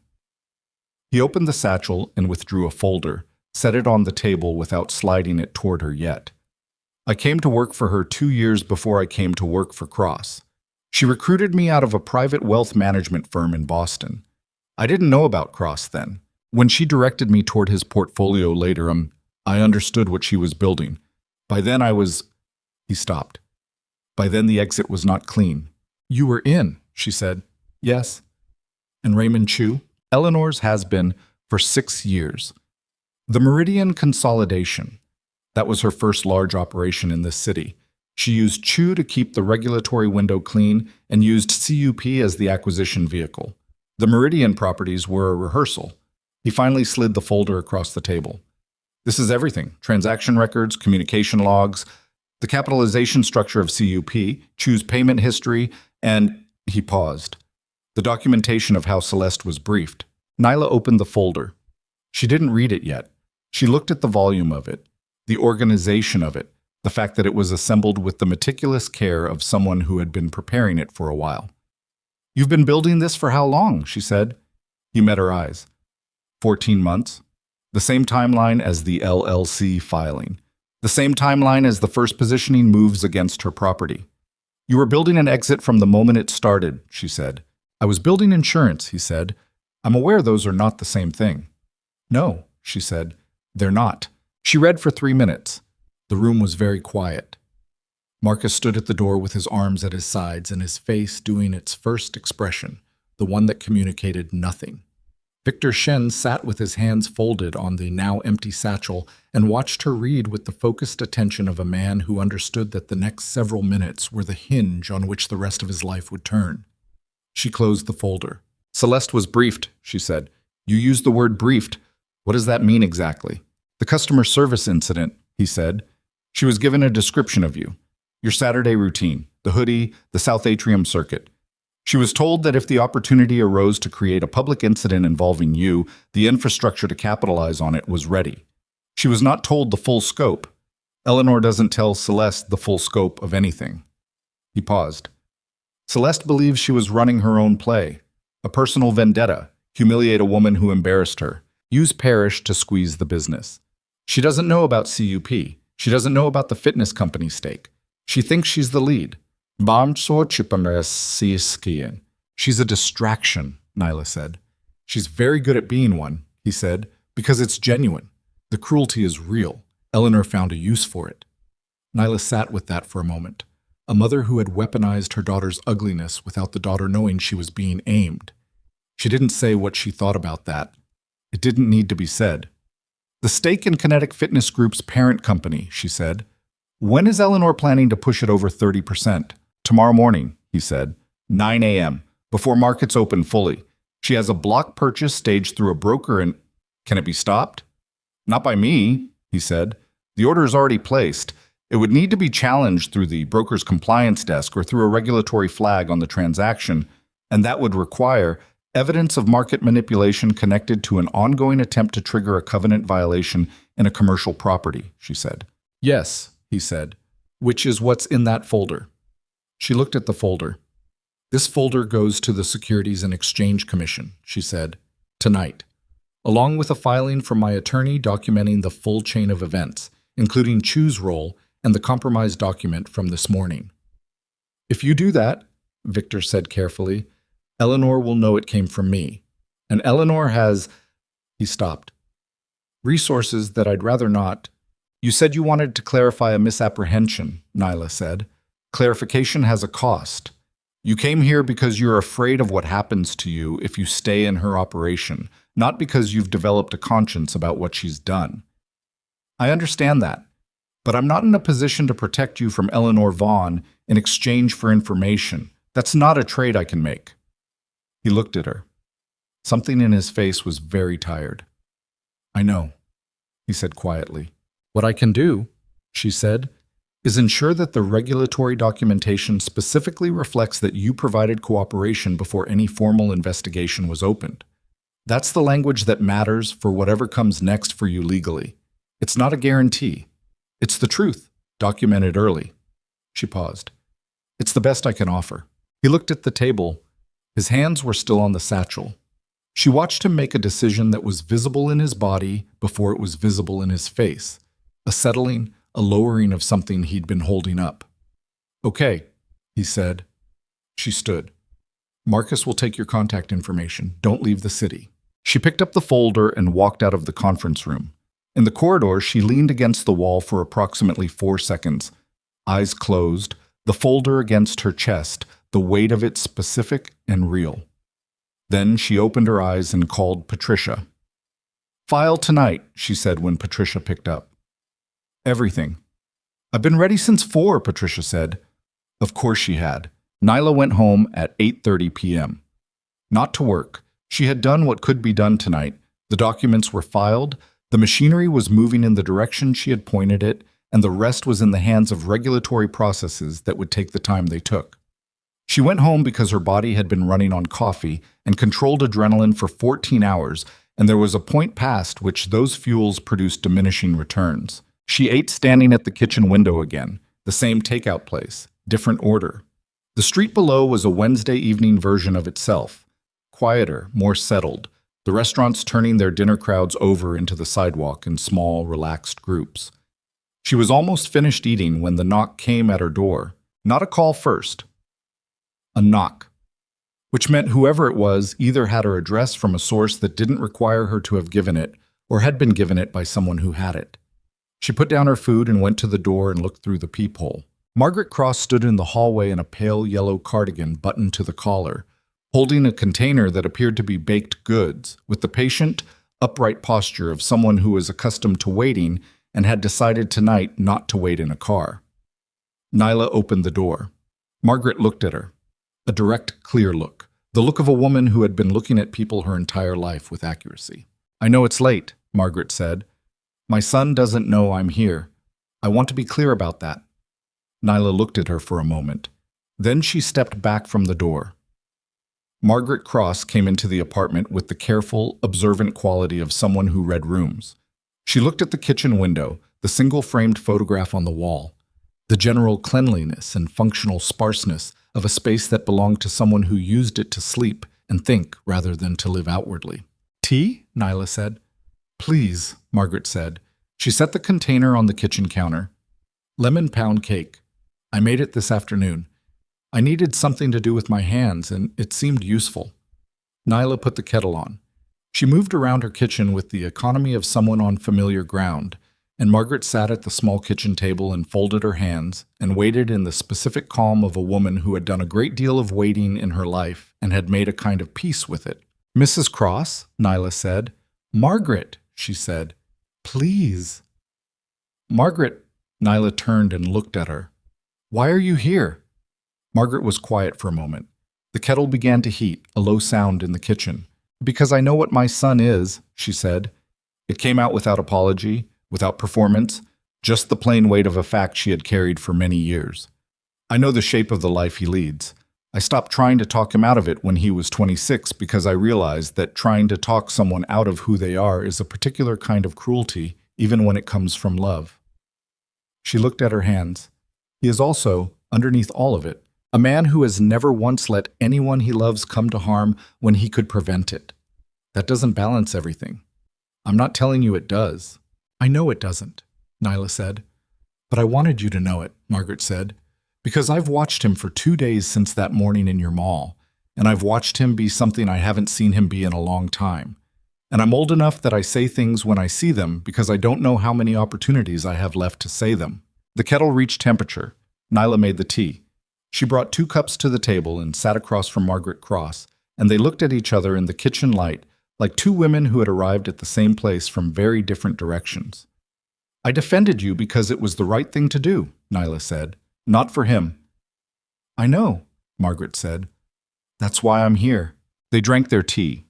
S1: He opened the satchel and withdrew a folder, set it on the table without sliding it toward her yet. "I came to work for her 2 years before I came to work for Cross. She recruited me out of a private wealth management firm in Boston. I didn't know about Cross then. When she directed me toward his portfolio later, I understood what she was building. By then I was—" He stopped. By then the exit was not clean. "You were in," she said. "Yes." "And Raymond Chu?" "Eleanor's has been for 6 years. The Meridian Consolidation. That was her first large operation in this city. She used Chu to keep the regulatory window clean and used CUP as the acquisition vehicle. The Meridian properties were a rehearsal. He finally slid the folder across the table. This is everything: transaction records, communication logs, the capitalization structure of CUP, Chu's payment history, and he paused. The documentation of how Celeste was briefed. Nyla opened the folder. She didn't read it yet. She looked at the volume of it, the organization of it, the fact that it was assembled with the meticulous care of someone who had been preparing it for a while. "You've been building this for how long?" she said. He met her eyes. 14 months. The same timeline as the LLC filing. The same timeline as the first positioning moves against her property. "You were building an exit from the moment it started," she said. "I was building insurance," he said. "I'm aware those are not the same thing." "No," she said. "They're not." She read for 3 minutes. The room was very quiet. Marcus stood at the door with his arms at his sides and his face doing its first expression, the one that communicated nothing. Victor Shen sat with his hands folded on the now empty satchel and watched her read with the focused attention of a man who understood that the next several minutes were the hinge on which the rest of his life would turn. She closed the folder. "Celeste was briefed," she said. "You used the word briefed. What does that mean exactly?" "The customer service incident," he said. "She was given a description of you. Your Saturday routine, the hoodie, the South Atrium circuit. She was told that if the opportunity arose to create a public incident involving you, the infrastructure to capitalize on it was ready. She was not told the full scope. Eleanor doesn't tell Celeste the full scope of anything." He paused. "Celeste believes she was running her own play, a personal vendetta, humiliate a woman who embarrassed her, use Parrish to squeeze the business. She doesn't know about CUP. She doesn't know about the fitness company stake. She thinks she's the lead. She's a distraction," Nyla said. "She's very good at being one," he said, "because it's genuine. The cruelty is real. Eleanor found a use for it." Nyla sat with that for a moment. A mother who had weaponized her daughter's ugliness without the daughter knowing she was being aimed. She didn't say what she thought about that. It didn't need to be said. "The stake in Kinetic Fitness Group's parent company," she said. "When is Eleanor planning to push it over 30%? "Tomorrow morning," he said. 9 a.m., before markets open fully. She has a block purchase staged through a broker and—" "Can it be stopped?" "Not by me," he said. "The order is already placed. It would need to be challenged through the broker's compliance desk or through a regulatory flag on the transaction, and that would require evidence of market manipulation connected to an ongoing attempt to trigger a covenant violation in a commercial property," she said. "Yes," he said, "which is what's in that folder." She looked at the folder. "This folder goes to the Securities and Exchange Commission," she said, "tonight, along with a filing from my attorney documenting the full chain of events, including Chu's role and the compromise document from this morning." "If you do that," Victor said carefully, "Eleanor will know it came from me. And Eleanor has—" He stopped. "Resources that I'd rather not—" "You said you wanted to clarify a misapprehension," Nyla said. "Clarification has a cost. You came here because you're afraid of what happens to you if you stay in her operation, not because you've developed a conscience about what she's done. I understand that, but I'm not in a position to protect you from Eleanor Vaughn in exchange for information. That's not a trade I can make." He looked at her. Something in his face was very tired. "I know," he said quietly. "What I can do," she said, "is ensure that the regulatory documentation specifically reflects that you provided cooperation before any formal investigation was opened. That's the language that matters for whatever comes next for you legally. It's not a guarantee. It's the truth, documented early." She paused. "It's the best I can offer." He looked at the table. His hands were still on the satchel. She watched him make a decision that was visible in his body before it was visible in his face, a settling, a lowering of something he'd been holding up. "Okay," he said. She stood. "Marcus will take your contact information. Don't leave the city." She picked up the folder and walked out of the conference room. In the corridor, she leaned against the wall for approximately 4 seconds, eyes closed, the folder against her chest, the weight of it specific and real. Then she opened her eyes and called Patricia. "File tonight," she said when Patricia picked up. "Everything." I've been ready since 4, Patricia said. Of course she had. Nyla went home at 8:30 p.m. Not to work. She had done what could be done tonight. The documents were filed, the machinery was moving in the direction she had pointed it, and the rest was in the hands of regulatory processes that would take the time they took. She went home because her body had been running on coffee and controlled adrenaline for 14 hours, and there was a point past which those fuels produced diminishing returns. She ate standing at the kitchen window again, the same takeout place, different order. The street below was a Wednesday evening version of itself, quieter, more settled, the restaurants turning their dinner crowds over into the sidewalk in small, relaxed groups. She was almost finished eating when the knock came at her door. Not a call first. A knock. Which meant whoever it was either had her address from a source that didn't require her to have given it, or had been given it by someone who had it. She put down her food and went to the door and looked through the peephole. Margaret Cross stood in the hallway in a pale yellow cardigan buttoned to the collar, holding a container that appeared to be baked goods, with the patient, upright posture of someone who was accustomed to waiting and had decided tonight not to wait in a car. Nyla opened the door. Margaret looked at her. A direct, clear look. The look of a woman who had been looking at people her entire life with accuracy. I know it's late, Margaret said. My son doesn't know I'm here. I want to be clear about that. Nyla looked at her for a moment. Then she stepped back from the door. Margaret Cross came into the apartment with the careful, observant quality of someone who read rooms. She looked at the kitchen window, the single-framed photograph on the wall, the general cleanliness and functional sparseness of a space that belonged to someone who used it to sleep and think rather than to live outwardly. Tea? Nyla said. Please, Margaret said. She set the container on the kitchen counter. Lemon pound cake. I made it this afternoon. I needed something to do with my hands, and it seemed useful. Nyla put the kettle on. She moved around her kitchen with the economy of someone on familiar ground, and Margaret sat at the small kitchen table and folded her hands and waited in the specific calm of a woman who had done a great deal of waiting in her life and had made a kind of peace with it. Mrs. Cross, Nyla said. Margaret, she said. Please. Margaret, Nyla turned and looked at her. Why are you here? Margaret was quiet for a moment. The kettle began to heat, a low sound in the kitchen. Because I know what my son is, she said. It came out without apology, without performance, just the plain weight of a fact she had carried for many years. I know the shape of the life he leads. I stopped trying to talk him out of it when he was 26 because I realized that trying to talk someone out of who they are is a particular kind of cruelty, even when it comes from love. She looked at her hands. He is also, underneath all of it, a man who has never once let anyone he loves come to harm when he could prevent it. That doesn't balance everything. I'm not telling you it does. I know it doesn't, Nyla said. But I wanted you to know it, Margaret said, because I've watched him for 2 days since that morning in your mall, and I've watched him be something I haven't seen him be in a long time. And I'm old enough that I say things when I see them because I don't know how many opportunities I have left to say them. The kettle reached temperature. Nyla made the tea. She brought 2 cups to the table and sat across from Margaret Cross, and they looked at each other in the kitchen light like 2 women who had arrived at the same place from very different directions. I defended you because it was the right thing to do, Nyla said. Not for him. I know, Margaret said. That's why I'm here. They drank their tea.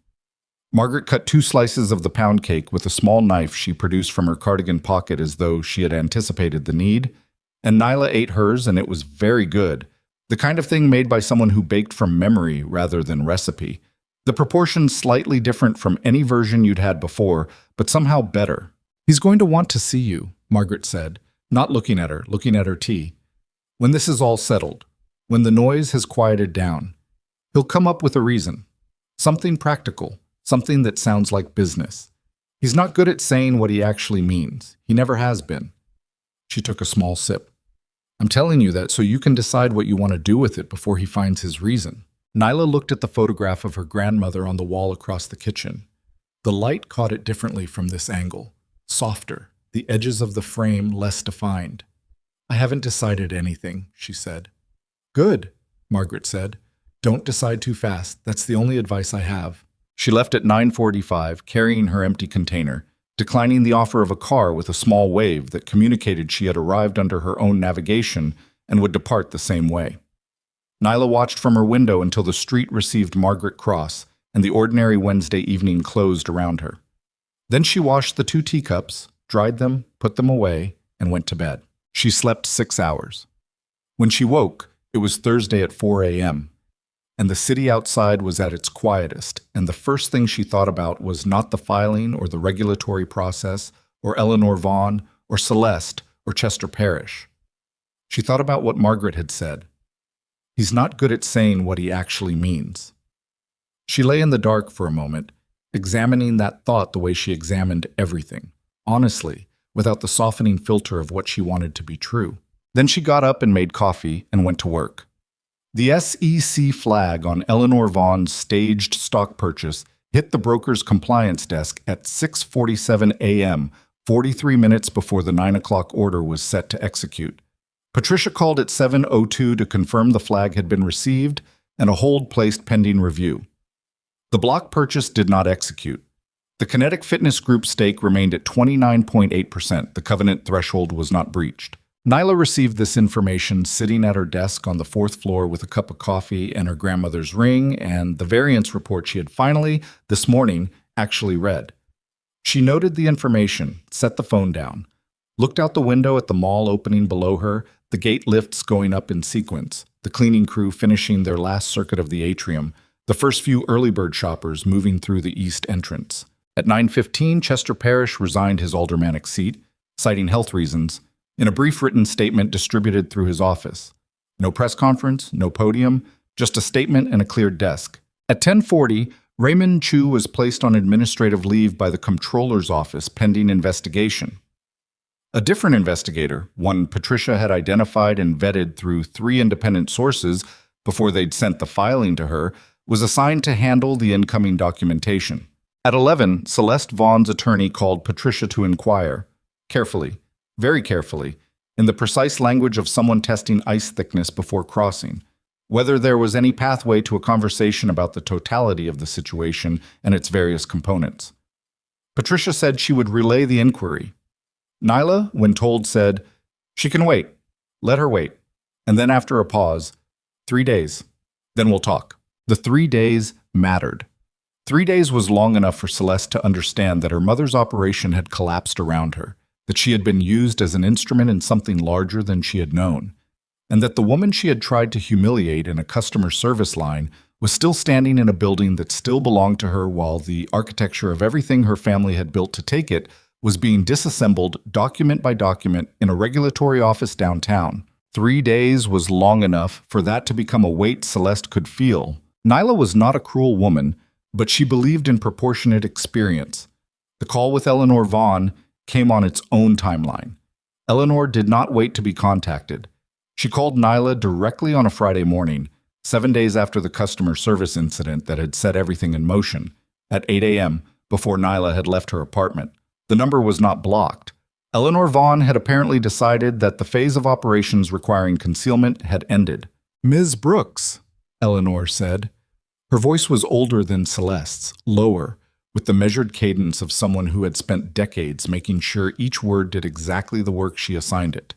S1: Margaret cut 2 slices of the pound cake with a small knife she produced from her cardigan pocket as though she had anticipated the need, and Nyla ate hers, and it was very good. The kind of thing made by someone who baked from memory rather than recipe. The proportions slightly different from any version you'd had before, but somehow better. He's going to want to see you, Margaret said, not looking at her tea. When this is all settled, when the noise has quieted down, he'll come up with a reason. Something practical, something that sounds like business. He's not good at saying what he actually means. He never has been. She took a small sip. I'm telling you that so you can decide what you want to do with it before he finds his reason. Nyla looked at the photograph of her grandmother on the wall across the kitchen. The light caught it differently from this angle. Softer, the edges of the frame less defined. I haven't decided anything, she said. Good, Margaret said. Don't decide too fast. That's the only advice I have. She left at 9:45, carrying her empty container, declining the offer of a car with a small wave that communicated she had arrived under her own navigation and would depart the same way. Nyla watched from her window until the street received Margaret Cross and the ordinary Wednesday evening closed around her. Then she washed the 2 teacups, dried them, put them away, and went to bed. She slept 6 hours. When she woke, it was Thursday at 4 a.m., and the city outside was at its quietest, and the first thing she thought about was not the filing or the regulatory process or Eleanor Vaughn or Celeste or Chester Parrish. She thought about what Margaret had said. He's not good at saying what he actually means. She lay in the dark for a moment, examining that thought the way she examined everything, honestly, without the softening filter of what she wanted to be true. Then she got up and made coffee and went to work. The SEC flag on Eleanor Vaughn's staged stock purchase hit the broker's compliance desk at 6:47 a.m., 43 minutes before the 9 o'clock order was set to execute. Patricia called at 7:02 to confirm the flag had been received and a hold placed pending review. The block purchase did not execute. The Kinetic Fitness Group stake remained at 29.8%. The covenant threshold was not breached. Nyla received this information sitting at her desk on the 4th floor with a cup of coffee and her grandmother's ring and the variance report she had finally, this morning, actually read. She noted the information, set the phone down, looked out the window at the mall opening below her, the gate lifts going up in sequence, the cleaning crew finishing their last circuit of the atrium, the first few early bird shoppers moving through the east entrance. At 9:15, Chester Parrish resigned his aldermanic seat, citing health reasons, in a brief written statement distributed through his office. No press conference, no podium, just a statement and a cleared desk. At 10:40, Raymond Chu was placed on administrative leave by the Comptroller's office pending investigation. A different investigator, one Patricia had identified and vetted through 3 independent sources before they'd sent the filing to her, was assigned to handle the incoming documentation. At 11, Celeste Vaughn's attorney called Patricia to inquire, carefully, very carefully, in the precise language of someone testing ice thickness before crossing, whether there was any pathway to a conversation about the totality of the situation and its various components. Patricia said she would relay the inquiry. Nyla, when told, said, "She can wait. Let her wait." And then after a pause, 3 days. Then we'll talk. The 3 days mattered. 3 days was long enough for Celeste to understand that her mother's operation had collapsed around her, that she had been used as an instrument in something larger than she had known, and that the woman she had tried to humiliate in a customer service line was still standing in a building that still belonged to her while the architecture of everything her family had built to take it was being disassembled document by document in a regulatory office downtown. 3 days was long enough for that to become a weight Celeste could feel. Nyla was not a cruel woman, but she believed in proportionate experience. The call with Eleanor Vaughn came on its own timeline. Eleanor did not wait to be contacted. She called Nyla directly on a Friday morning, 7 days after the customer service incident that had set everything in motion, at 8 a.m., before Nyla had left her apartment. The number was not blocked. Eleanor Vaughn had apparently decided that the phase of operations requiring concealment had ended. "Ms. Brooks," Eleanor said. Her voice was older than Celeste's, lower, with the measured cadence of someone who had spent decades making sure each word did exactly the work she assigned it.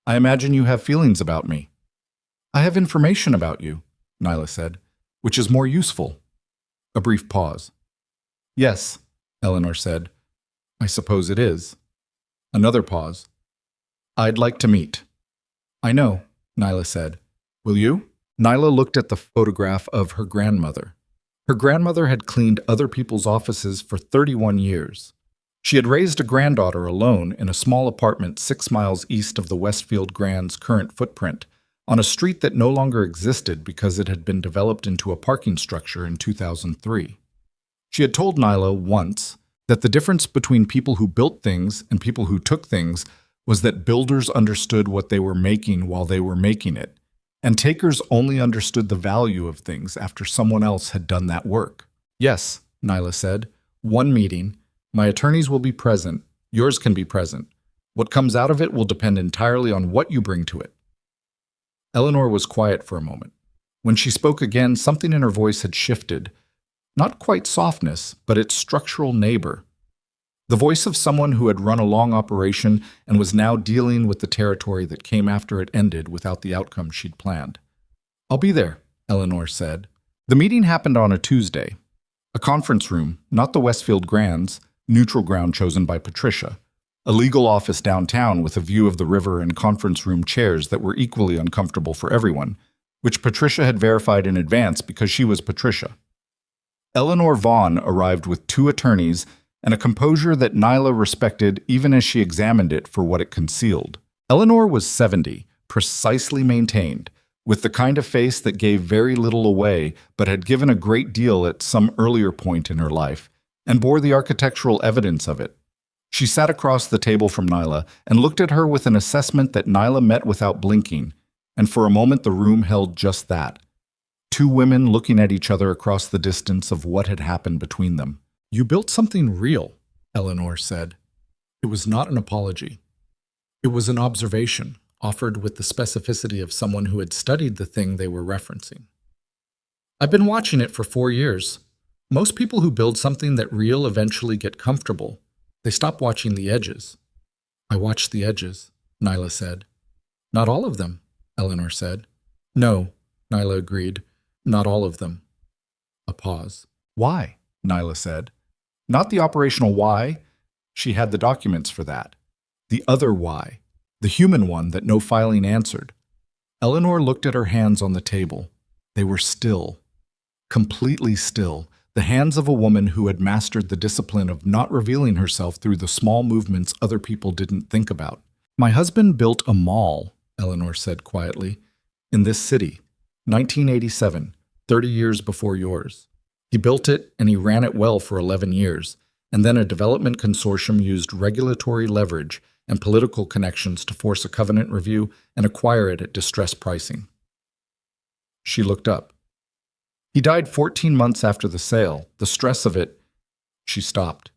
S1: "I imagine you have feelings about me." "I have information about you," Nyla said, "which is more useful." A brief pause. "Yes," Eleanor said. "I suppose it is." Another pause. "I'd like to meet." "I know," Nyla said. "Will you?" Nyla looked at the photograph of her grandmother. Her grandmother had cleaned other people's offices for 31 years. She had raised a granddaughter alone in a small apartment 6 miles east of the Westfield Grand's current footprint, on a street that no longer existed because it had been developed into a parking structure in 2003. She had told Nyla once that the difference between people who built things and people who took things was that builders understood what they were making while they were making it, and takers only understood the value of things after someone else had done that work. "Yes," Nyla said. "One meeting. My attorneys will be present. Yours can be present. What comes out of it will depend entirely on what you bring to it." Eleanor was quiet for a moment. When she spoke again, something in her voice had shifted. Not quite softness, but its structural neighbor. The voice of someone who had run a long operation and was now dealing with the territory that came after it ended without the outcome she'd planned. "I'll be there," Eleanor said. The meeting happened on a Tuesday. A conference room, not the Westfield Grands, neutral ground chosen by Patricia. A legal office downtown with a view of the river and conference room chairs that were equally uncomfortable for everyone, which Patricia had verified in advance because she was Patricia. Eleanor Vaughn arrived with 2 attorneys and a composure that Nyla respected even as she examined it for what it concealed. Eleanor was 70, precisely maintained, with the kind of face that gave very little away but had given a great deal at some earlier point in her life, and bore the architectural evidence of it. She sat across the table from Nyla and looked at her with an assessment that Nyla met without blinking, and for a moment the room held just that. 2 women looking at each other across the distance of what had happened between them. "You built something real," Eleanor said. It was not an apology. It was an observation, offered with the specificity of someone who had studied the thing they were referencing. "I've been watching it for 4 years. Most people who build something that real eventually get comfortable. They stop watching the edges." "I watched the edges," Nyla said. "Not all of them," Eleanor said. "No," Nyla agreed. "Not all of them." A pause. "Why?" Nyla said. Not the operational why. She had the documents for that. The other why. The human one that no filing answered. Eleanor looked at her hands on the table. They were still. Completely still. The hands of a woman who had mastered the discipline of not revealing herself through the small movements other people didn't think about. "My husband built a mall," Eleanor said quietly, "in this city, 1987, 30 years before yours. He built it and he ran it well for 11 years, and then a development consortium used regulatory leverage and political connections to force a covenant review and acquire it at distressed pricing." She looked up. "He died 14 months after the sale. The stress of it—" She stopped.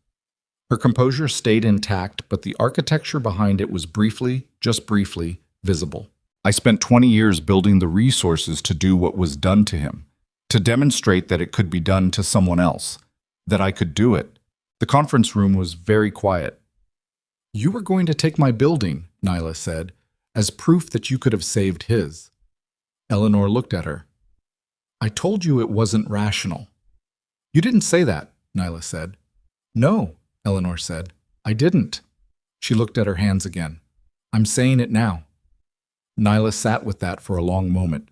S1: Her composure stayed intact, but the architecture behind it was briefly, just briefly, visible. "I spent 20 years building the resources to do what was done to him, to demonstrate that it could be done to someone else, that I could do it." The conference room was very quiet. "You were going to take my building," Nyla said, "as proof that you could have saved his." Eleanor looked at her. "I told you it wasn't rational." "You didn't say that," Nyla said. "No," Eleanor said. "I didn't." She looked at her hands again. "I'm saying it now." Nyla sat with that for a long moment.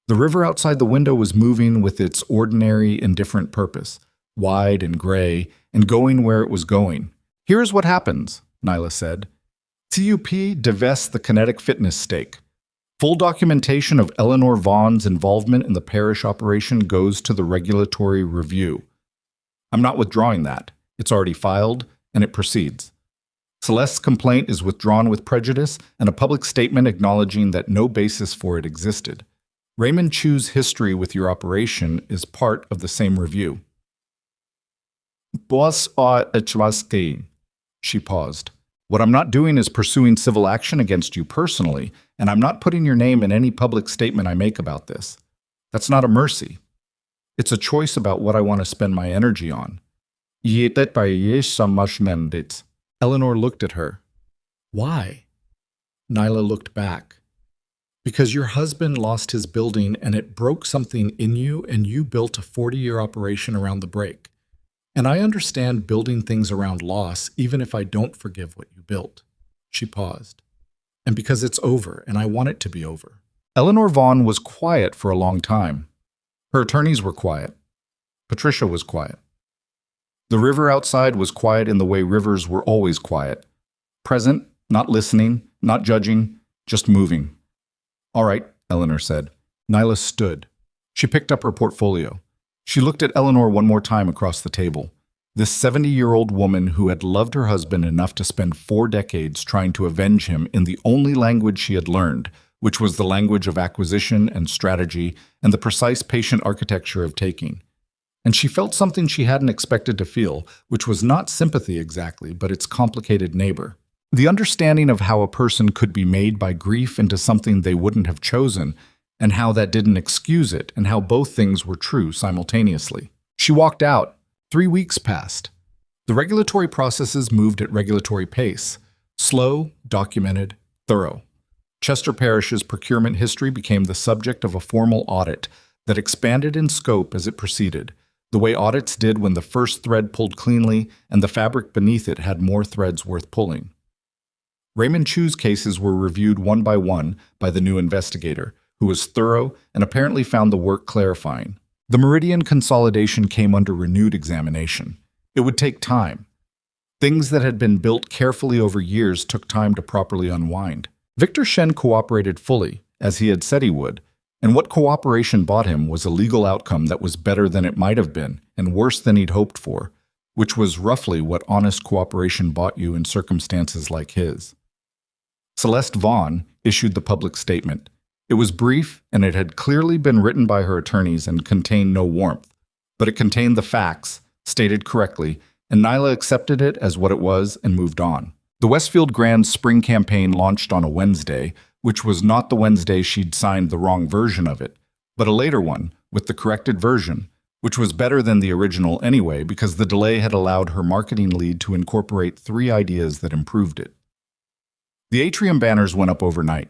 S1: The river outside the window was moving with its ordinary, indifferent purpose, wide and gray, and going where it was going. "Here is what happens," Nyla said. "CUP divests the Kinetic Fitness stake. Full documentation of Eleanor Vaughn's involvement in the parish operation goes to the regulatory review. I'm not withdrawing that. It's already filed, and it proceeds. Celeste's complaint is withdrawn with prejudice and a public statement acknowledging that no basis for it existed. Raymond Chu's history with your operation is part of the same review." "Boss Chwaski." She paused. "What I'm not doing is pursuing civil action against you personally, and I'm not putting your name in any public statement I make about this. That's not a mercy. It's a choice about what I want to spend my energy on." Eleanor looked at her. "Why?" Nyla looked back. "Because your husband lost his building and it broke something in you, and you built a 40-year operation around the break. And I understand building things around loss, even if I don't forgive what you built." She paused. "And because it's over, and I want it to be over." Eleanor Vaughn was quiet for a long time. Her attorneys were quiet. Patricia was quiet. The river outside was quiet in the way rivers were always quiet. Present, not listening, not judging, just moving. "All right," Eleanor said. Nyla stood. She picked up her portfolio. She looked at Eleanor one more time across the table. This 70-year-old woman who had loved her husband enough to spend 4 decades trying to avenge him in the only language she had learned, which was the language of acquisition and strategy and the precise patient architecture of taking. And she felt something she hadn't expected to feel, which was not sympathy exactly, but its complicated neighbor. The understanding of how a person could be made by grief into something they wouldn't have chosen, and how that didn't excuse it, and how both things were true simultaneously. She walked out. 3 weeks passed. The regulatory processes moved at regulatory pace, slow, documented, thorough. Chester Parish's procurement history became the subject of a formal audit that expanded in scope as it proceeded, the way audits did when the first thread pulled cleanly and the fabric beneath it had more threads worth pulling. Raymond Chu's cases were reviewed one by the new investigator, who was thorough and apparently found the work clarifying. The Meridian consolidation came under renewed examination. It would take time. Things that had been built carefully over years took time to properly unwind. Victor Shen cooperated fully, as he had said he would, and what cooperation bought him was a legal outcome that was better than it might have been and worse than he'd hoped for, which was roughly what honest cooperation bought you in circumstances like his. Celeste Vaughn issued the public statement. It was brief, and it had clearly been written by her attorneys and contained no warmth, but it contained the facts, stated correctly, and Nyla accepted it as what it was and moved on. The Westfield Grand spring campaign launched on a Wednesday, which was not the Wednesday she'd signed the wrong version of it, but a later one, with the corrected version, which was better than the original anyway because the delay had allowed her marketing lead to incorporate 3 ideas that improved it. The atrium banners went up overnight.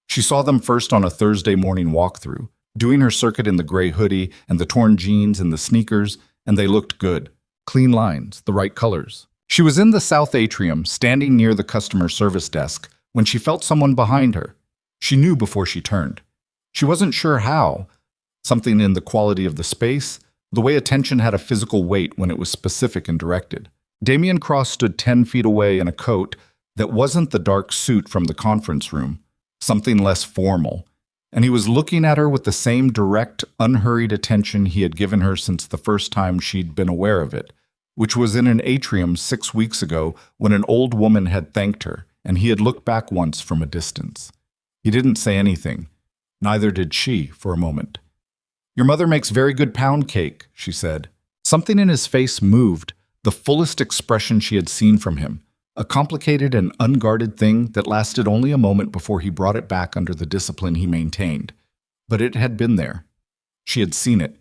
S1: She saw them first on a Thursday morning walkthrough, doing her circuit in the gray hoodie and the torn jeans and the sneakers, and they looked good. Clean lines, the right colors. She was in the south atrium, standing near the customer service desk, when she felt someone behind her. She knew before she turned. She wasn't sure how. Something in the quality of the space, the way attention had a physical weight when it was specific and directed. Damian Cross stood 10 feet away in a coat that wasn't the dark suit from the conference room, something less formal, and he was looking at her with the same direct, unhurried attention he had given her since the first time she'd been aware of it, which was in an atrium 6 weeks ago when an old woman had thanked her, and he had looked back once from a distance. He didn't say anything. Neither did she, for a moment. "Your mother makes very good pound cake," she said. Something in his face moved, the fullest expression she had seen from him, a complicated and unguarded thing that lasted only a moment before he brought it back under the discipline he maintained. But it had been there. She had seen it.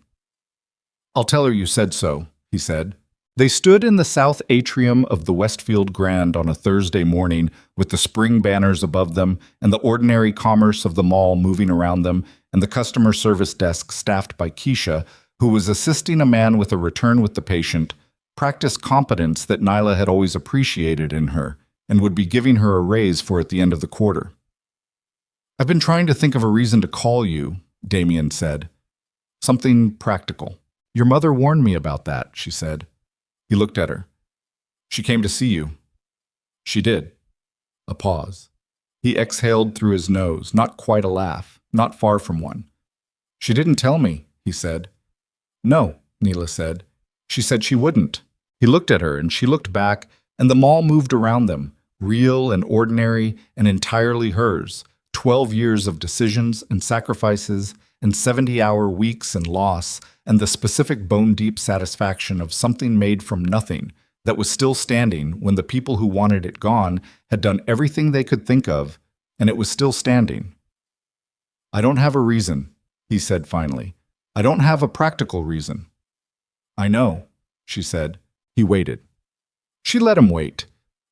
S1: "I'll tell her you said so," he said. They stood in the south atrium of the Westfield Grand on a Thursday morning with the spring banners above them and the ordinary commerce of the mall moving around them and the customer service desk staffed by Keisha, who was assisting a man with a return with the patient, practice competence that Nyla had always appreciated in her and would be giving her a raise for at the end of the quarter. "I've been trying to think of a reason to call you," Damian said. "Something practical. Your mother warned me about that," she said. He looked at her. "She came to see you." "She did." A pause. He exhaled through his nose, not quite a laugh, not far from one. "She didn't tell me," he said. "No," Neela said. "She said she wouldn't." He looked at her, and she looked back, and the mall moved around them, real and ordinary and entirely hers. 12 years of decisions and sacrifices and 70-hour weeks and loss, and the specific bone-deep satisfaction of something made from nothing that was still standing when the people who wanted it gone had done everything they could think of, and it was still standing. "I don't have a reason," he said finally. "I don't have a practical reason." "I know," she said. He waited. She let him wait,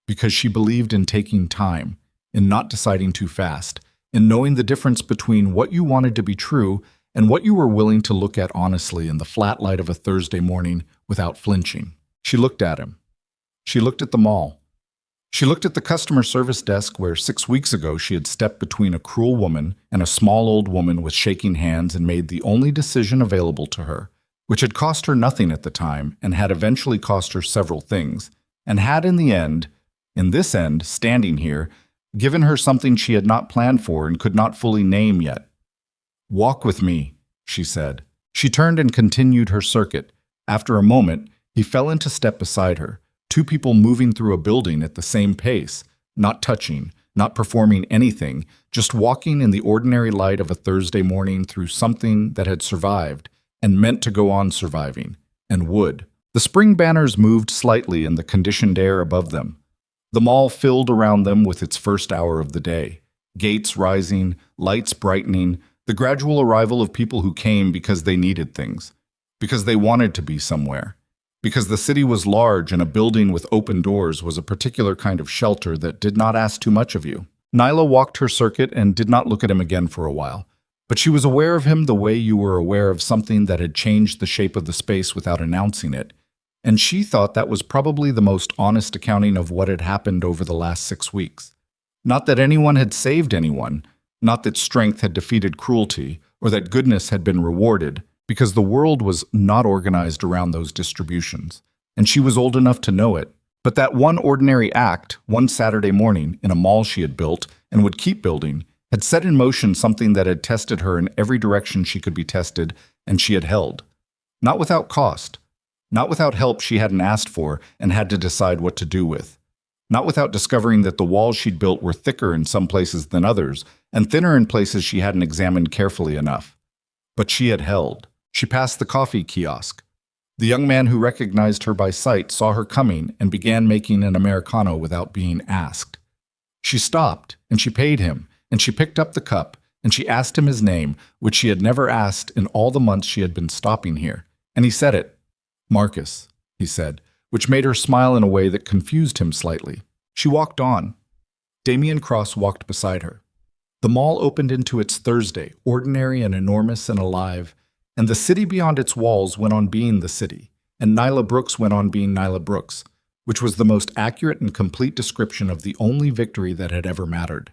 S1: because she believed in taking time, in not deciding too fast, in knowing the difference between what you wanted to be true and what you were willing to look at honestly in the flat light of a Thursday morning without flinching. She looked at him. She looked at the mall. She looked at the customer service desk where 6 weeks ago she had stepped between a cruel woman and a small old woman with shaking hands and made the only decision available to her, which had cost her nothing at the time and had eventually cost her several things, and had in the end, in this end, standing here, given her something she had not planned for and could not fully name yet. "Walk with me," she said. She turned and continued her circuit. After a moment, he fell into step beside her, 2 people moving through a building at the same pace, not touching, not performing anything, just walking in the ordinary light of a Thursday morning through something that had survived and meant to go on surviving, and would. The spring banners moved slightly in the conditioned air above them. The mall filled around them with its first hour of the day, gates rising, lights brightening, the gradual arrival of people who came because they needed things, because they wanted to be somewhere, Because the city was large and a building with open doors was a particular kind of shelter that did not ask too much of you. Nyla walked her circuit and did not look at him again for a while. But she was aware of him the way you were aware of something that had changed the shape of the space without announcing it. And she thought that was probably the most honest accounting of what had happened over the last 6 weeks. Not that anyone had saved anyone, not that strength had defeated cruelty, or that goodness had been rewarded, because the world was not organized around those distributions, and she was old enough to know it. But that one ordinary act, one Saturday morning, in a mall she had built, and would keep building, had set in motion something that had tested her in every direction she could be tested, and she had held. Not without cost. Not without help she hadn't asked for and had to decide what to do with. Not without discovering that the walls she'd built were thicker in some places than others, and thinner in places she hadn't examined carefully enough. But she had held. She passed the coffee kiosk. The young man who recognized her by sight saw her coming and began making an Americano without being asked. She stopped, and she paid him, and she picked up the cup, and she asked him his name, which she had never asked in all the months she had been stopping here. And he said it. "Marcus," he said, which made her smile in a way that confused him slightly. She walked on. Damian Cross walked beside her. The mall opened into its Thursday, ordinary and enormous and alive, and the city beyond its walls went on being the city, and Nyla Brooks went on being Nyla Brooks, which was the most accurate and complete description of the only victory that had ever mattered.